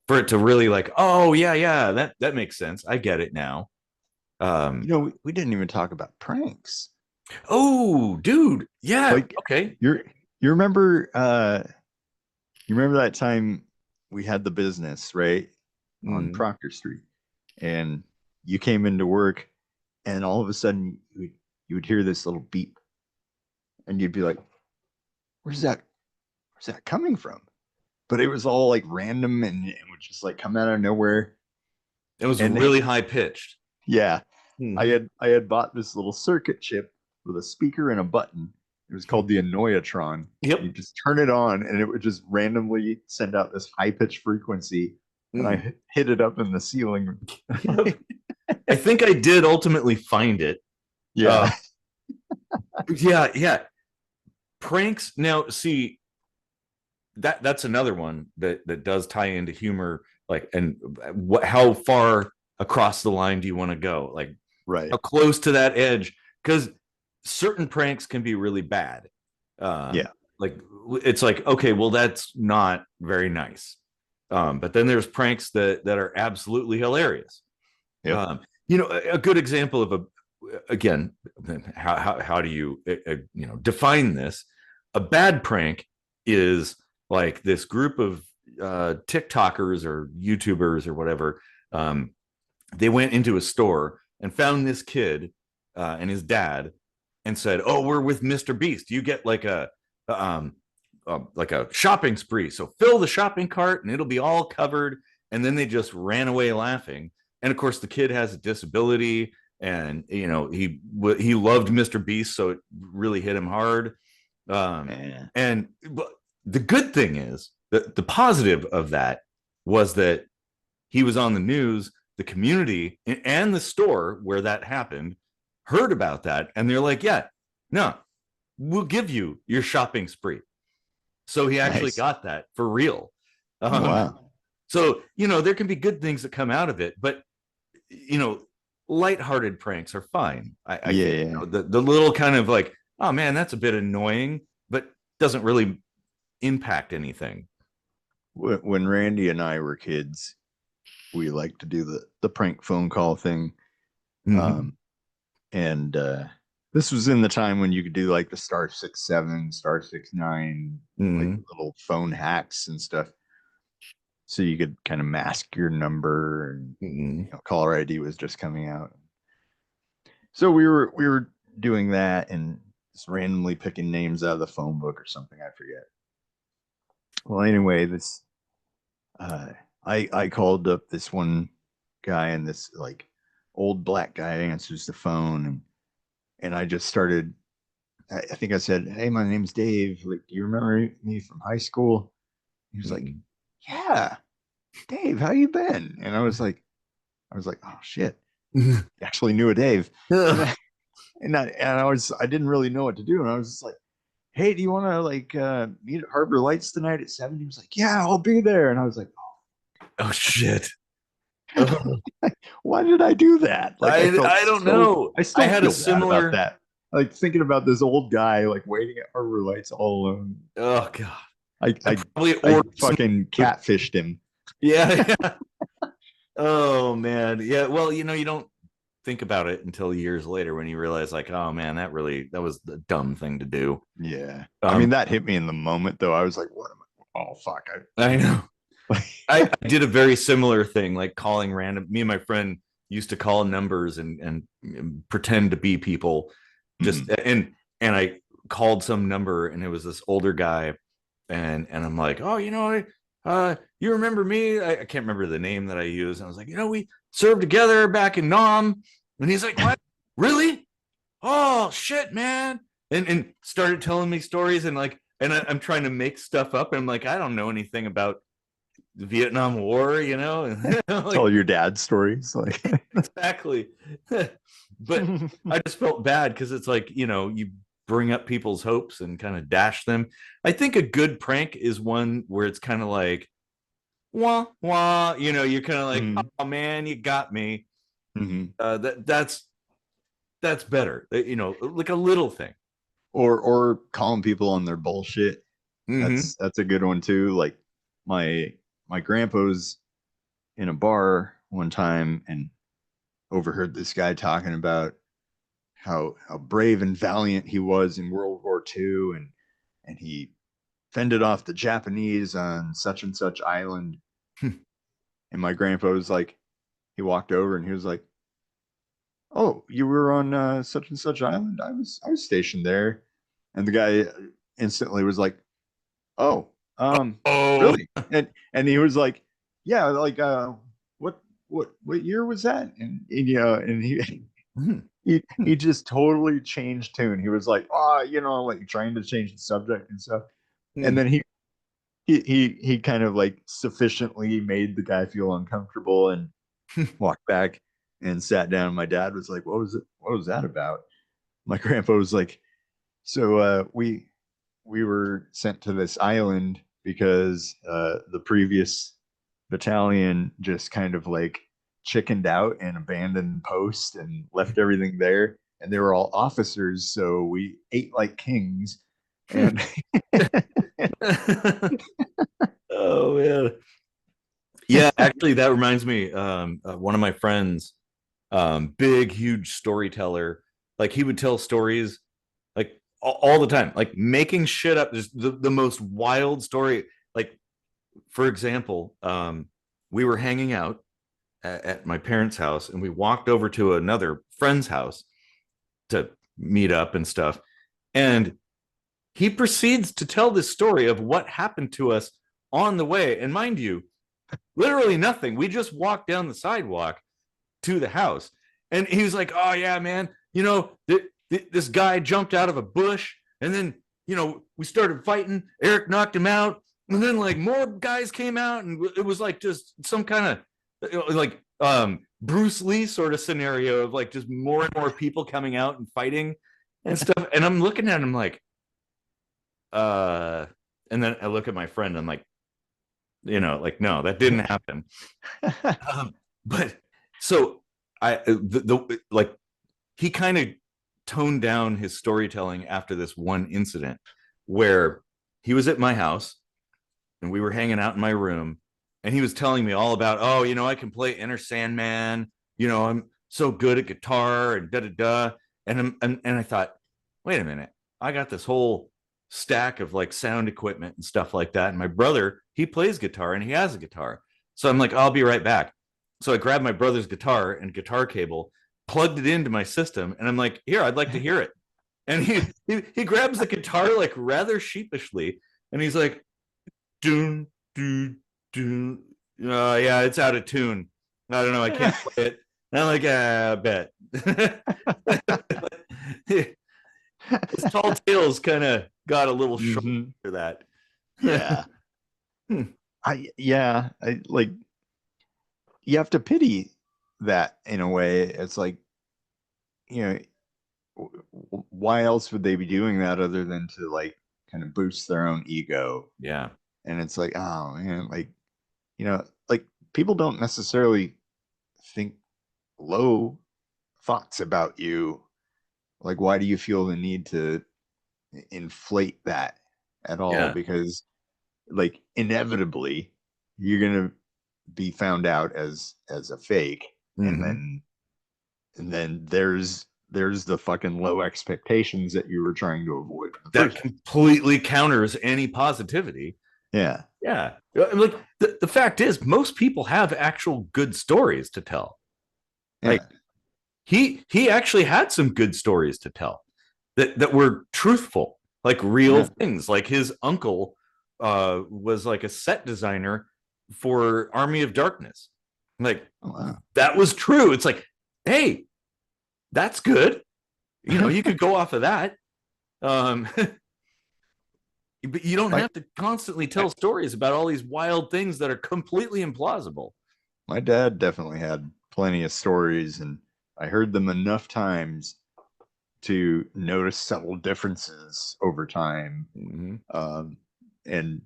for it to really like, oh yeah, that makes sense, I get it now. We didn't even talk about pranks. Oh dude, yeah. Like, okay, you remember that time we had the business right on Proctor Street, and you came into work, and all of a sudden you would hear this little beep, and you'd be like, where's that coming from? But it was all like random, and it would just like come out of nowhere. It was really high pitched. Yeah. I had bought this little circuit chip with a speaker and a button, It was called the Annoyatron. Yep. You just turn it on, and it would just randomly send out this high pitched frequency, and I hit it up in the ceiling. Yep. I think I did ultimately find it. Yeah. Yeah. Pranks. Now, see, that's another one that does tie into humor, like, and how far across the line do you want to go? Like, Right. how close to that edge? Because certain pranks can be really bad. Yeah. Like, it's like, okay, well, that's not very nice. But then there's pranks that are absolutely hilarious. Yep. You know, a good example of again, how do you define this? A bad prank is like this group of TikTokers or YouTubers or whatever. They went into a store and found this kid and his dad and said, "Oh, we're with Mr. Beast. You get like a shopping spree. So fill the shopping cart and it'll be all covered." And then they just ran away laughing. And of course, the kid has a disability, and he loved Mr. Beast, so it really hit him hard. And the good thing is that the positive of that was that he was on the news. The community and the store where that happened heard about that, and they're like, "Yeah, no, we'll give you your shopping spree." So he actually got that for real. Wow. So, there can be good things that come out of it, but, lighthearted pranks are fine. The little kind of like, oh man, that's a bit annoying, but doesn't really impact anything. When Randy and I were kids, we liked to do the prank phone call thing. And this was in the time when you could do like the *67, *69, like little phone hacks and stuff. So you could kind of mask your number, and caller ID was just coming out. So we were doing that and just randomly picking names out of the phone book or something. I forget. Well, anyway, this I called up this one guy, and this like old black guy answers the phone, and I just started. I think I said, "Hey, my name's Dave. Like, do you remember me from high school?" He was like, "Yeah, Dave, how you been?" And I was like, "Oh shit, I actually knew a Dave." I didn't really know what to do, and I was just like, "Hey, do you want to like meet at Harbor Lights tonight at 7?" He was like, "Yeah, I'll be there." And I was like, "Oh shit." Why did I do that? Like, I don't know. I had a similar about that. Like, thinking about this old guy like waiting at Harbor Lights all alone. Oh god. I fucking catfished him. Yeah. Oh man. Yeah. Well, you don't think about it until years later when you realize, like, oh man, that was the dumb thing to do. Yeah. I mean, that hit me in the moment though. I was like, what am I? Oh fuck. I know. I did a very similar thing, like calling random. Me and my friend used to call numbers and pretend to be people. Just and I called some number, and it was this older guy, and I'm like, "Oh, you remember me?" I can't remember the name that I used. And I was like, "We served together back in Nam." And he's like, "What? Really? Oh shit, man!" And started telling me stories, and I'm trying to make stuff up, and I'm like, I don't know anything about the Vietnam War, like, tell your dad's stories, like exactly. But I just felt bad because it's like, you bring up people's hopes and kind of dash them. I think a good prank is one where it's kind of like, wah wah, you're kind of like, oh man, you got me. That's better, like a little thing, or calling people on their bullshit. That's a good one too. Like my grandpa was in a bar one time and overheard this guy talking about how brave and valiant he was in World War II, and he fended off the Japanese on such and such island. And my grandpa was like, he walked over and he was like, "Oh, you were on such and such island? I was stationed there." And the guy instantly was like, "Oh, really?" And he was like, "Yeah, like what year was that?" And he He just totally changed tune. He was like, oh, like trying to change the subject and stuff. And then he kind of like sufficiently made the guy feel uncomfortable and walked back and sat down. My dad was like, what was that about? My grandpa was like, so we were sent to this island because the previous battalion just kind of like chickened out and abandoned post and left everything there, and they were all officers, so we ate like kings. And oh man, yeah, actually that reminds me, one of my friends, big huge storyteller, like he would tell stories like all the time, like making shit up, just the most wild story. Like for example, we were hanging out at my parents' house, and we walked over to another friend's house to meet up and stuff. And he proceeds to tell this story of what happened to us on the way. And mind you, literally nothing. We just walked down the sidewalk to the house. And he was like, oh, yeah, man, this guy jumped out of a bush. And then, we started fighting. Eric knocked him out. And then like more guys came out. And it was like just some kind of like Bruce Lee sort of scenario of like just more and more people coming out and fighting and stuff. And I'm looking at him like, and then I look at my friend and I'm like, like, no, that didn't happen. But so like he kind of toned down his storytelling after this one incident where he was at my house and we were hanging out in my room, and he was telling me all about, oh, I can play Enter Sandman, I'm so good at guitar and da da da. And I thought, wait a minute, I got this whole stack of like sound equipment and stuff like that. And my brother, he plays guitar and he has a guitar. So I'm like, I'll be right back. So I grabbed my brother's guitar and guitar cable, plugged it into my system, and I'm like, here, I'd like to hear it. And he grabs the guitar like rather sheepishly, and he's like, doon, doon, doon. Yeah, it's out of tune. I don't know, I can't play it. And I'm like, I bet. His tall tales kind of got a little short for that. Yeah. I like, you have to pity that in a way. It's like, why else would they be doing that other than to like kind of boost their own ego? Yeah. And it's like, oh man, like, like people don't necessarily think low thoughts about you. Like, why do you feel the need to inflate that at all? Yeah. Because like inevitably you're gonna be found out as a fake. And then there's the fucking low expectations that you were trying to avoid. That completely counters any positivity. Yeah. Like the fact is, most people have actual good stories to tell. Like he actually had some good stories to tell that were truthful, like real things. Like his uncle was like a set designer for Army of Darkness. Like, that was true. It's like, hey, that's good. You could go off of that. But you don't have to constantly tell stories about all these wild things that are completely implausible. My dad definitely had plenty of stories, and I heard them enough times to notice subtle differences over time. And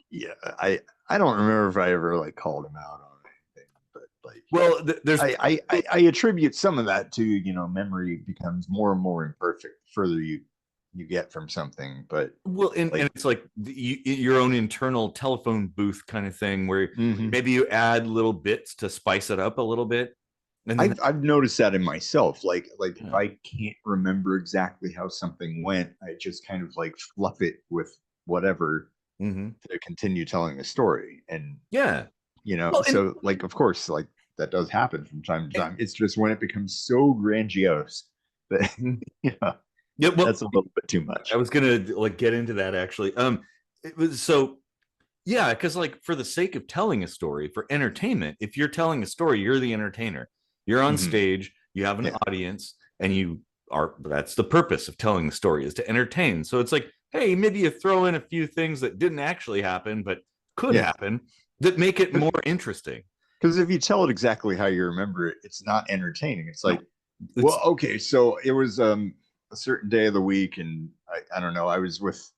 yeah, I don't remember if I ever like called him out on anything, but like, well, there's I attribute some of that to, memory becomes more and more imperfect the further you get from something. But and it's like your own internal telephone booth kind of thing where maybe you add little bits to spice it up a little bit. And I've noticed that in myself. Like if I can't remember exactly how something went, I just kind of like fluff it with whatever to continue telling a story. And so like, of course, like that does happen from time to time. It's just when it becomes so grandiose that that's a little bit too much. I was gonna like get into that actually. It was because like for the sake of telling a story, for entertainment, if you're telling a story, you're the entertainer. You're on stage, you have an audience, and that's the purpose of telling the story, is to entertain. So it's like, hey, maybe you throw in a few things that didn't actually happen but could happen that make it more interesting. Because if you tell it exactly how you remember it, it's not entertaining. It's like, well, okay, so it was a certain day of the week, and I don't know, I was with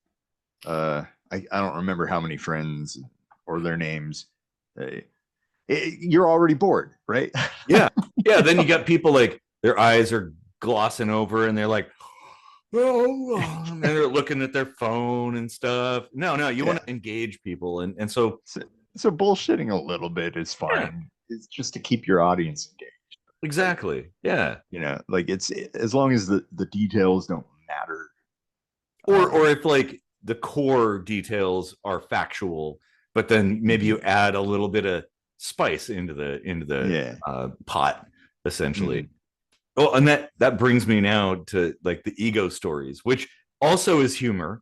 I don't remember how many friends or their names. You're already bored, right? Yeah. Then you got people like their eyes are glossing over, and they're like, oh, and they're looking at their phone and stuff. No, you want to engage people, and so bullshitting a little bit is fine. It's just to keep your audience engaged. Exactly. Yeah. Like it's, as long as the details don't matter, or if like the core details are factual, but then maybe you add a little bit of spice into the pot, essentially. Oh, and that brings me now to like the ego stories, which also is humor.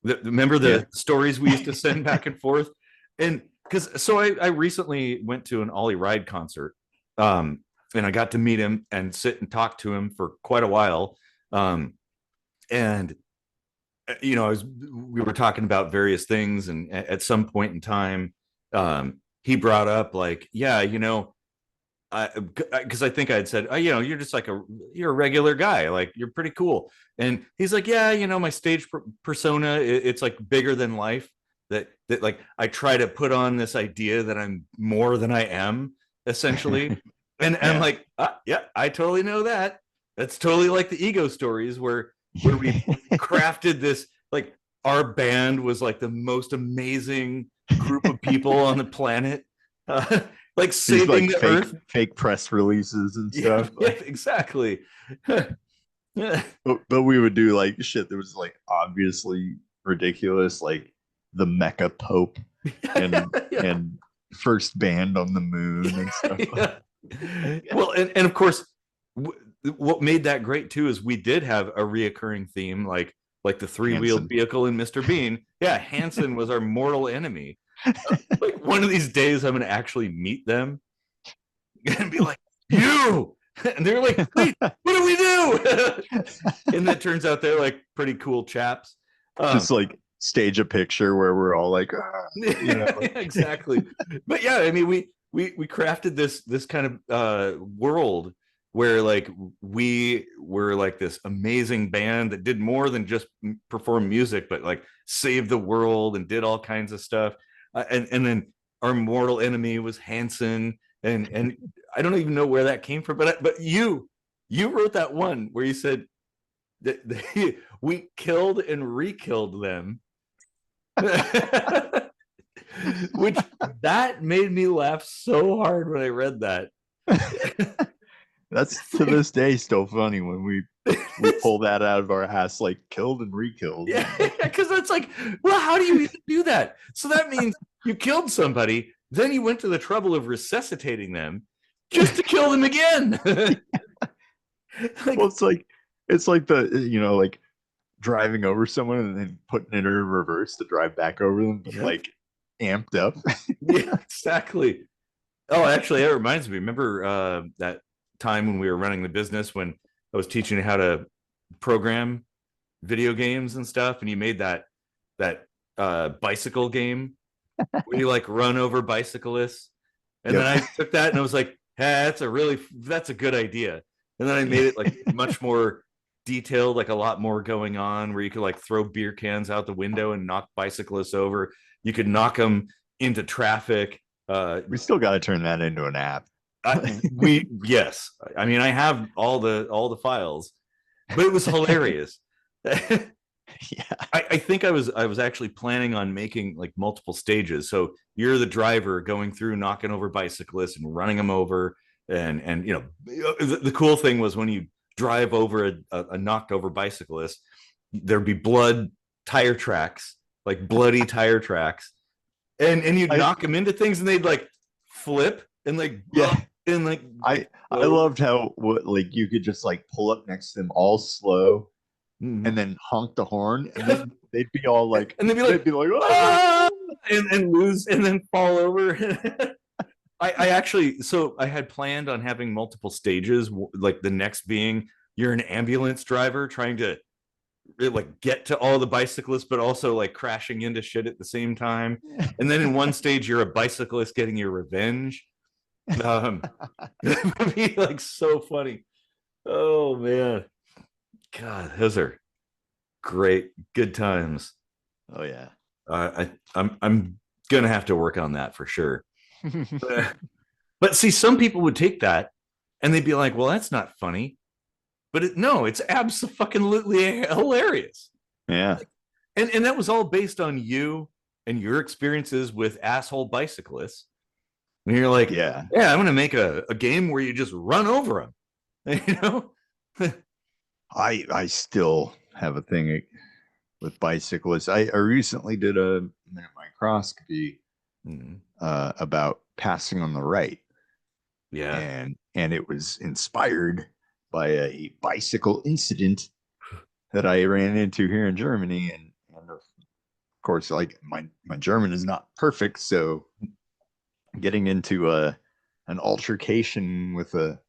Remember the stories we used to send back and forth? And I recently went to an Ollie Ride concert, and I got to meet him and sit and talk to him for quite a while. And we were talking about various things, and at some point in time, he brought up like, because I think I had said, you're just like you're a regular guy, like you're pretty cool. And he's like, my stage persona, it's like bigger than life. That like I try to put on this idea that I'm more than I am, essentially. And I'm like, I totally know that. That's totally like the ego stories where we crafted this, like our band was like the most amazing group of people on the planet. Like saving the earth. Fake press releases and stuff. Yeah, exactly. but we would do like shit that was like obviously ridiculous, like the Mecha Pope and first band on the moon and stuff. Well, and of course, what made that great too is we did have a reoccurring theme, like the three-wheeled vehicle in Mr. Bean. Yeah, Hanson was our mortal enemy. Like one of these days I'm gonna actually meet them and be like, you, and they're like, wait, what do we do? And that turns out they're like pretty cool chaps. Just like stage a picture where we're all like, exactly. But yeah, I mean, we crafted this kind of world where like we were like this amazing band that did more than just perform music, but like saved the world and did all kinds of stuff. And then our mortal enemy was Hanson, and I don't even know where that came from, but you wrote that one where you said that we killed and re-killed them, which that made me laugh so hard when I read that. That's to this day still funny when we pull that out of our ass, like killed and re-killed. Yeah, because it's like, well, how do you even do that? So that means you killed somebody, then you went to the trouble of resuscitating them just to kill them again. Well, it's like the like driving over someone and then putting it in reverse to drive back over them, but like amped up. Yeah, exactly. Oh, actually, that reminds me. Remember that time when we were running the business, when I was teaching you how to program video games and stuff, and you made that bicycle game where you like run over bicyclists, and then I took that and I was like, hey, that's a good idea. And then I made it like much more detailed, like a lot more going on, where you could like throw beer cans out the window and knock bicyclists over. You could knock them into traffic. We still got to turn that into an app. Yes, I mean, I have all the files, but it was hilarious. I think I was actually planning on making like multiple stages. So you're the driver going through knocking over bicyclists and running them over, and the cool thing was when you drive over a knocked over bicyclist, there'd be bloody tire tracks, and you'd knock them into things and they'd like flip and like and like I loved how like you could just like pull up next to them all slow and then honk the horn, and then they'd be all like, and they'd be like, ah! and lose and then fall over. I actually, so I had planned on having multiple stages, like the next being you're an ambulance driver trying to like get to all the bicyclists, but also like crashing into shit at the same time. And then in one stage, you're a bicyclist getting your revenge. That would be like so funny. Oh man, God, those are great, good times. Oh yeah. I'm gonna have to work on that for sure. But see, some people would take that and they'd be like, "Well, that's not funny," but no, it's absolutely hilarious. Yeah. And that was all based on you and your experiences with asshole bicyclists. And you're like, Yeah. I'm gonna make a game where you just run over them. You know? I still have a thing with bicyclists. I recently did a minute microscopy about passing on the right. Yeah. And it was inspired by a bicycle incident that I ran into here in Germany. And of course, like my German is not perfect, so getting into an altercation with a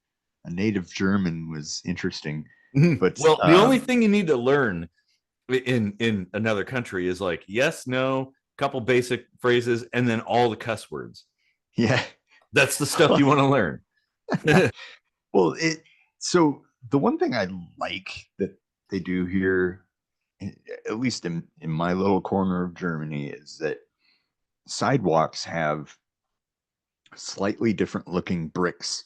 native German was interesting. But well, the only thing you need to learn in another country is like yes, no, couple basic phrases, and then all the cuss words. Yeah, that's the stuff you want to learn. Well, so the one thing I like that they do here, at least in my little corner of Germany, is that sidewalks have slightly different looking bricks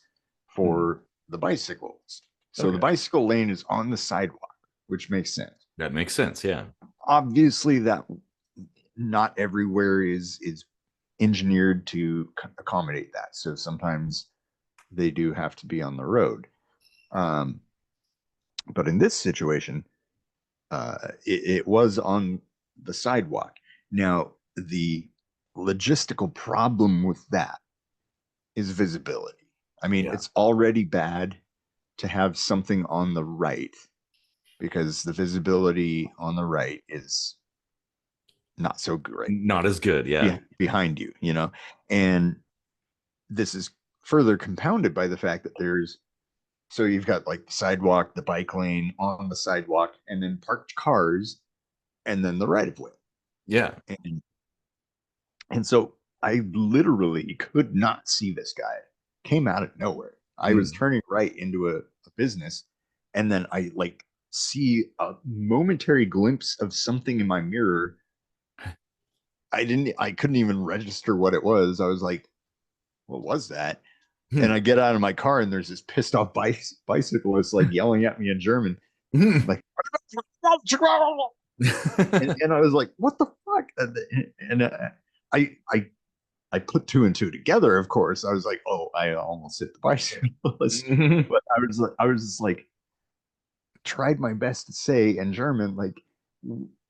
for the bicycles. So the bicycle lane is on the sidewalk, which makes sense. That makes sense, yeah. Obviously, that not everywhere is engineered to accommodate that. So sometimes they do have to be on the road. But in this situation, it was on the sidewalk. Now, the logistical problem with that is visibility. I mean, it's already bad to have something on the right because the visibility on the right is not so great. Not as good, behind you, you know? And this is further compounded by the fact that so you've got like the sidewalk, the bike lane on the sidewalk, and then parked cars, and then the right of way. Yeah. And so I literally could not see this guy. Came out of nowhere. I was turning right into a business, and then I like see a momentary glimpse of something in my mirror. I couldn't even register what it was. I was like, what was that? And I get out of my car, and there's this pissed off bicyclist like yelling at me in German, like, and I was like, what the fuck? And I put two and two together. Of course, I was like, oh, I almost hit the bicyclist. But I was just like, tried my best to say in German, like,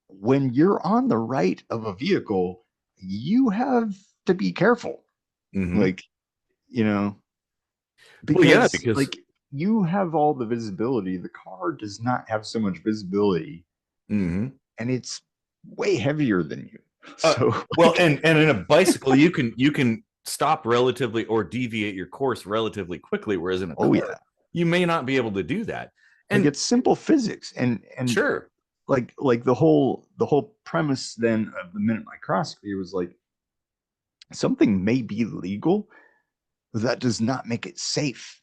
when you're on the right of a vehicle, you have to be careful. Like, you know, because like you have all the visibility. The car does not have so much visibility, and it's way heavier than you. So well, and in a bicycle, you can stop relatively or deviate your course relatively quickly, whereas in a car, you may not be able to do that. And like, it's simple physics, and sure, like the whole premise then of the minute microscopy was like, something may be legal, that does not make it safe,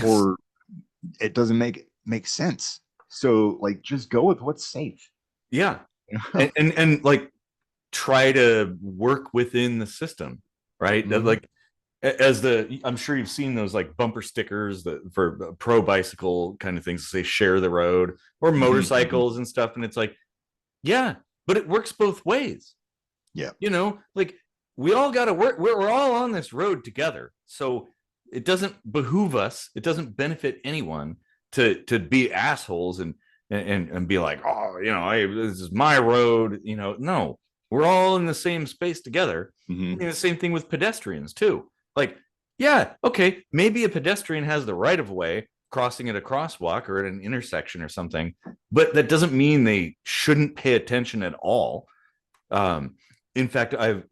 or it doesn't make sense. So like, just go with what's safe. Yeah. and like try to work within the system, right? Like I'm sure you've seen those like bumper stickers that for pro bicycle kind of things, say share the road, or motorcycles and stuff, and it's like, yeah, but it works both ways. Yeah, you know, like we all got to work. We're all on this road together, so it doesn't behoove us. It doesn't benefit anyone to be assholes and be like, oh, you know, this is my road. You know, no, we're all in the same space together. I mean, the same thing with pedestrians too. Like, yeah, okay, maybe a pedestrian has the right of way crossing at a crosswalk or at an intersection or something, but that doesn't mean they shouldn't pay attention at all. In fact, a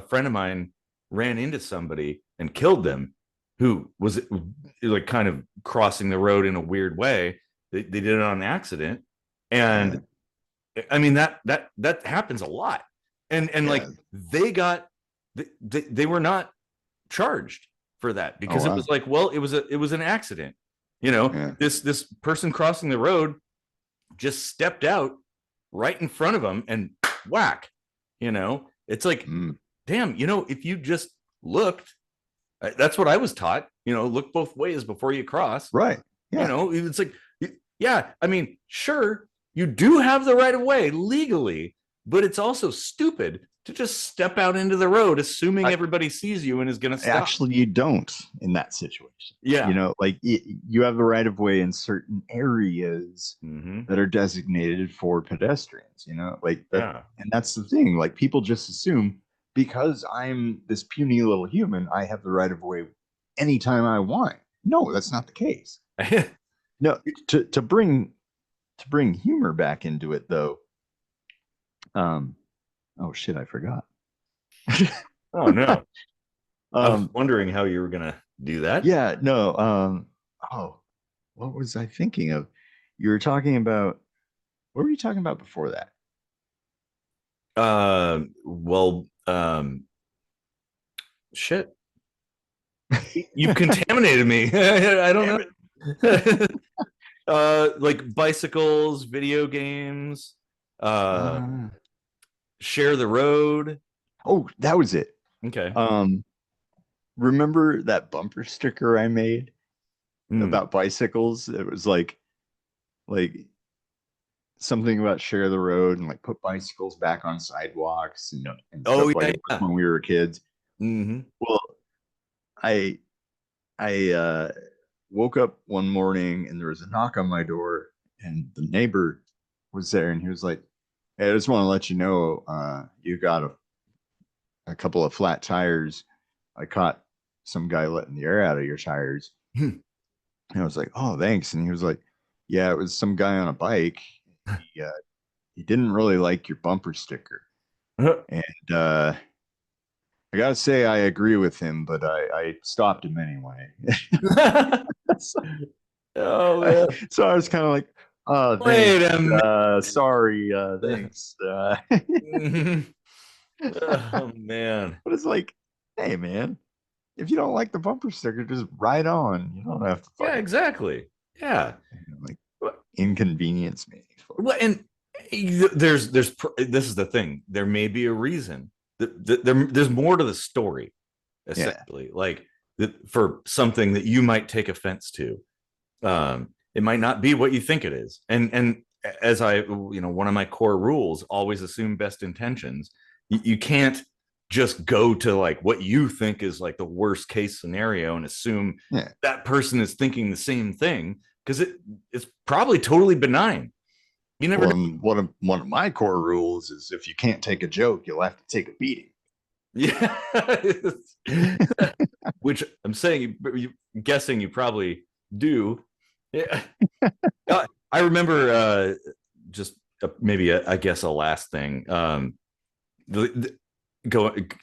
friend of mine ran into somebody and killed them, who was like kind of crossing the road in a weird way. They did it on accident. And I mean, that happens a lot. And like they were not charged for that because it was like, well, it was an accident. You know, this person crossing the road just stepped out right in front of them and whack. You know, it's like, damn, you know, if you just looked, that's what I was taught, you know, look both ways before you cross. Right. Yeah. You know, it's like, yeah, I mean, sure, you do have the right of way legally, but it's also stupid to just step out into the road assuming everybody sees you and is going to stop. Actually, you don't in that situation. Yeah. You know, like you have the right of way in certain areas that are designated for pedestrians, you know, like that. Yeah. And that's the thing. Like people just assume because I'm this puny little human, I have the right of way anytime I want. No, that's not the case. No, to bring humor back into it though. Oh shit, I forgot. Oh no. I was wondering how you were gonna do that. Yeah, no. Oh, what was I thinking of? You were talking about, what were you talking about before that? Well, shit. You've contaminated me. I don't know. Like bicycles, video games, share the road. Oh, that was it. Okay. Remember that bumper sticker I made about bicycles? It was like something about share the road and like put bicycles back on sidewalks and stuff like that when we were kids. Well, I woke up one morning and there was a knock on my door and the neighbor was there and he was like, "Hey, I just want to let you know you got a couple of flat tires. I caught some guy letting the air out of your tires." And I was like, "Oh, thanks." And he was like, "Yeah, it was some guy on a bike. He didn't really like your bumper sticker." And I gotta say I agree with him, but I stopped him anyway. Oh man. So I was kind of like, "Oh, wait a minute. Sorry, thanks." Oh man. But it's like, hey man, if you don't like the bumper sticker, just ride on. You don't have to. Yeah, exactly. Yeah. Like inconvenience me. Well, and there's this is the thing. There may be a reason. There's more to the story, essentially. Like for something that you might take offense to. It might not be what you think it is. And as one of my core rules, always assume best intentions. You can't just go to like what you think is like the worst case scenario and assume that person is thinking the same thing, because it's probably totally benign. You never know. One of my core rules is if you can't take a joke, you'll have to take a beating. Yeah. Which I'm saying, I'm guessing you probably do. Yeah. I remember just maybe I guess a last thing.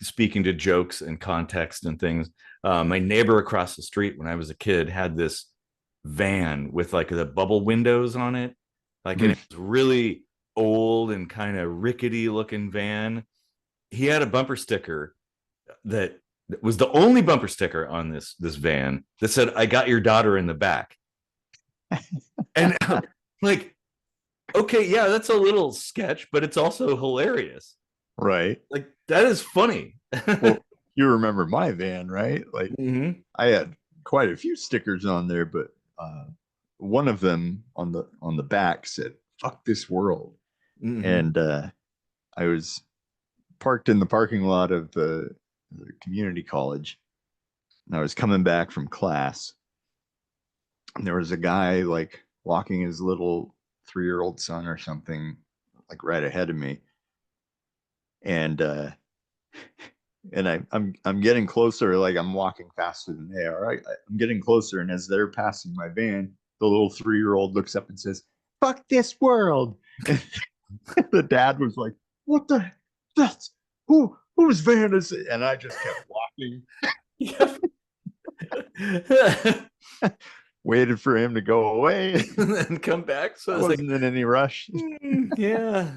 Speaking to jokes and context and things. My neighbor across the street when I was a kid had this van with like the bubble windows on it. Like and it was really old and kind of rickety looking van. He had a bumper sticker that was the only bumper sticker on this van that said, "I got your daughter in the back." And like, okay, yeah, that's a little sketch, but it's also hilarious. Right. Like that is funny. Well, you remember my van, right? Like I had quite a few stickers on there, but one of them on the back said "fuck this world." And I was parked in the parking lot of the community college and I was coming back from class and there was a guy like walking his little 3-year-old son or something like right ahead of me, and I'm getting closer, like I'm walking faster than they are. I'm getting closer, and as they're passing my van, the little 3-year-old looks up and says, "Fuck this world." The dad was like, "What the? That's whose van is it?" And I just kept walking. Yep. Waited for him to go away. And then come back. So I it's like, wasn't in any rush. yeah.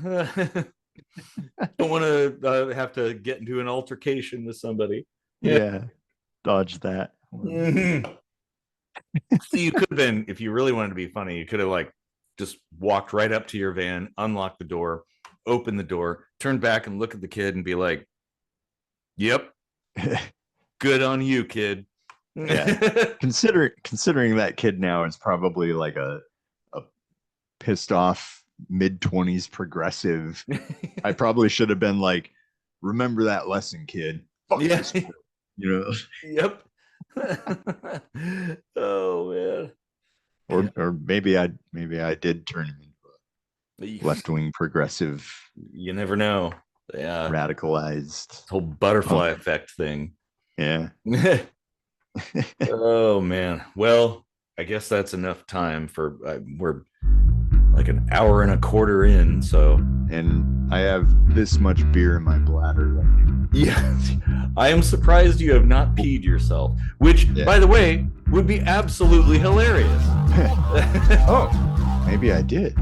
Don't want to have to get into an altercation with somebody. Yeah. Dodge that. Mhm. So you could have been, if you really wanted to be funny, you could have like just walked right up to your van, unlocked the door, opened the door, turned back and look at the kid and be like, yep, good on you, kid. Yeah. Considering that kid now is probably like a pissed off mid-20s progressive. I probably should have been like, remember that lesson, kid. Fuck Yeah. this kid. You know. Yep. Oh man. Or maybe I did turn him into a left-wing progressive, You never know. Yeah. radicalized. This whole butterfly effect thing. Yeah. Oh man. Well, I guess that's enough time for we're like an hour and a quarter in, so And I have this much beer in my bladder right now. yeah. I am surprised you have not peed yourself, which by the way would be absolutely hilarious. Oh, maybe I did.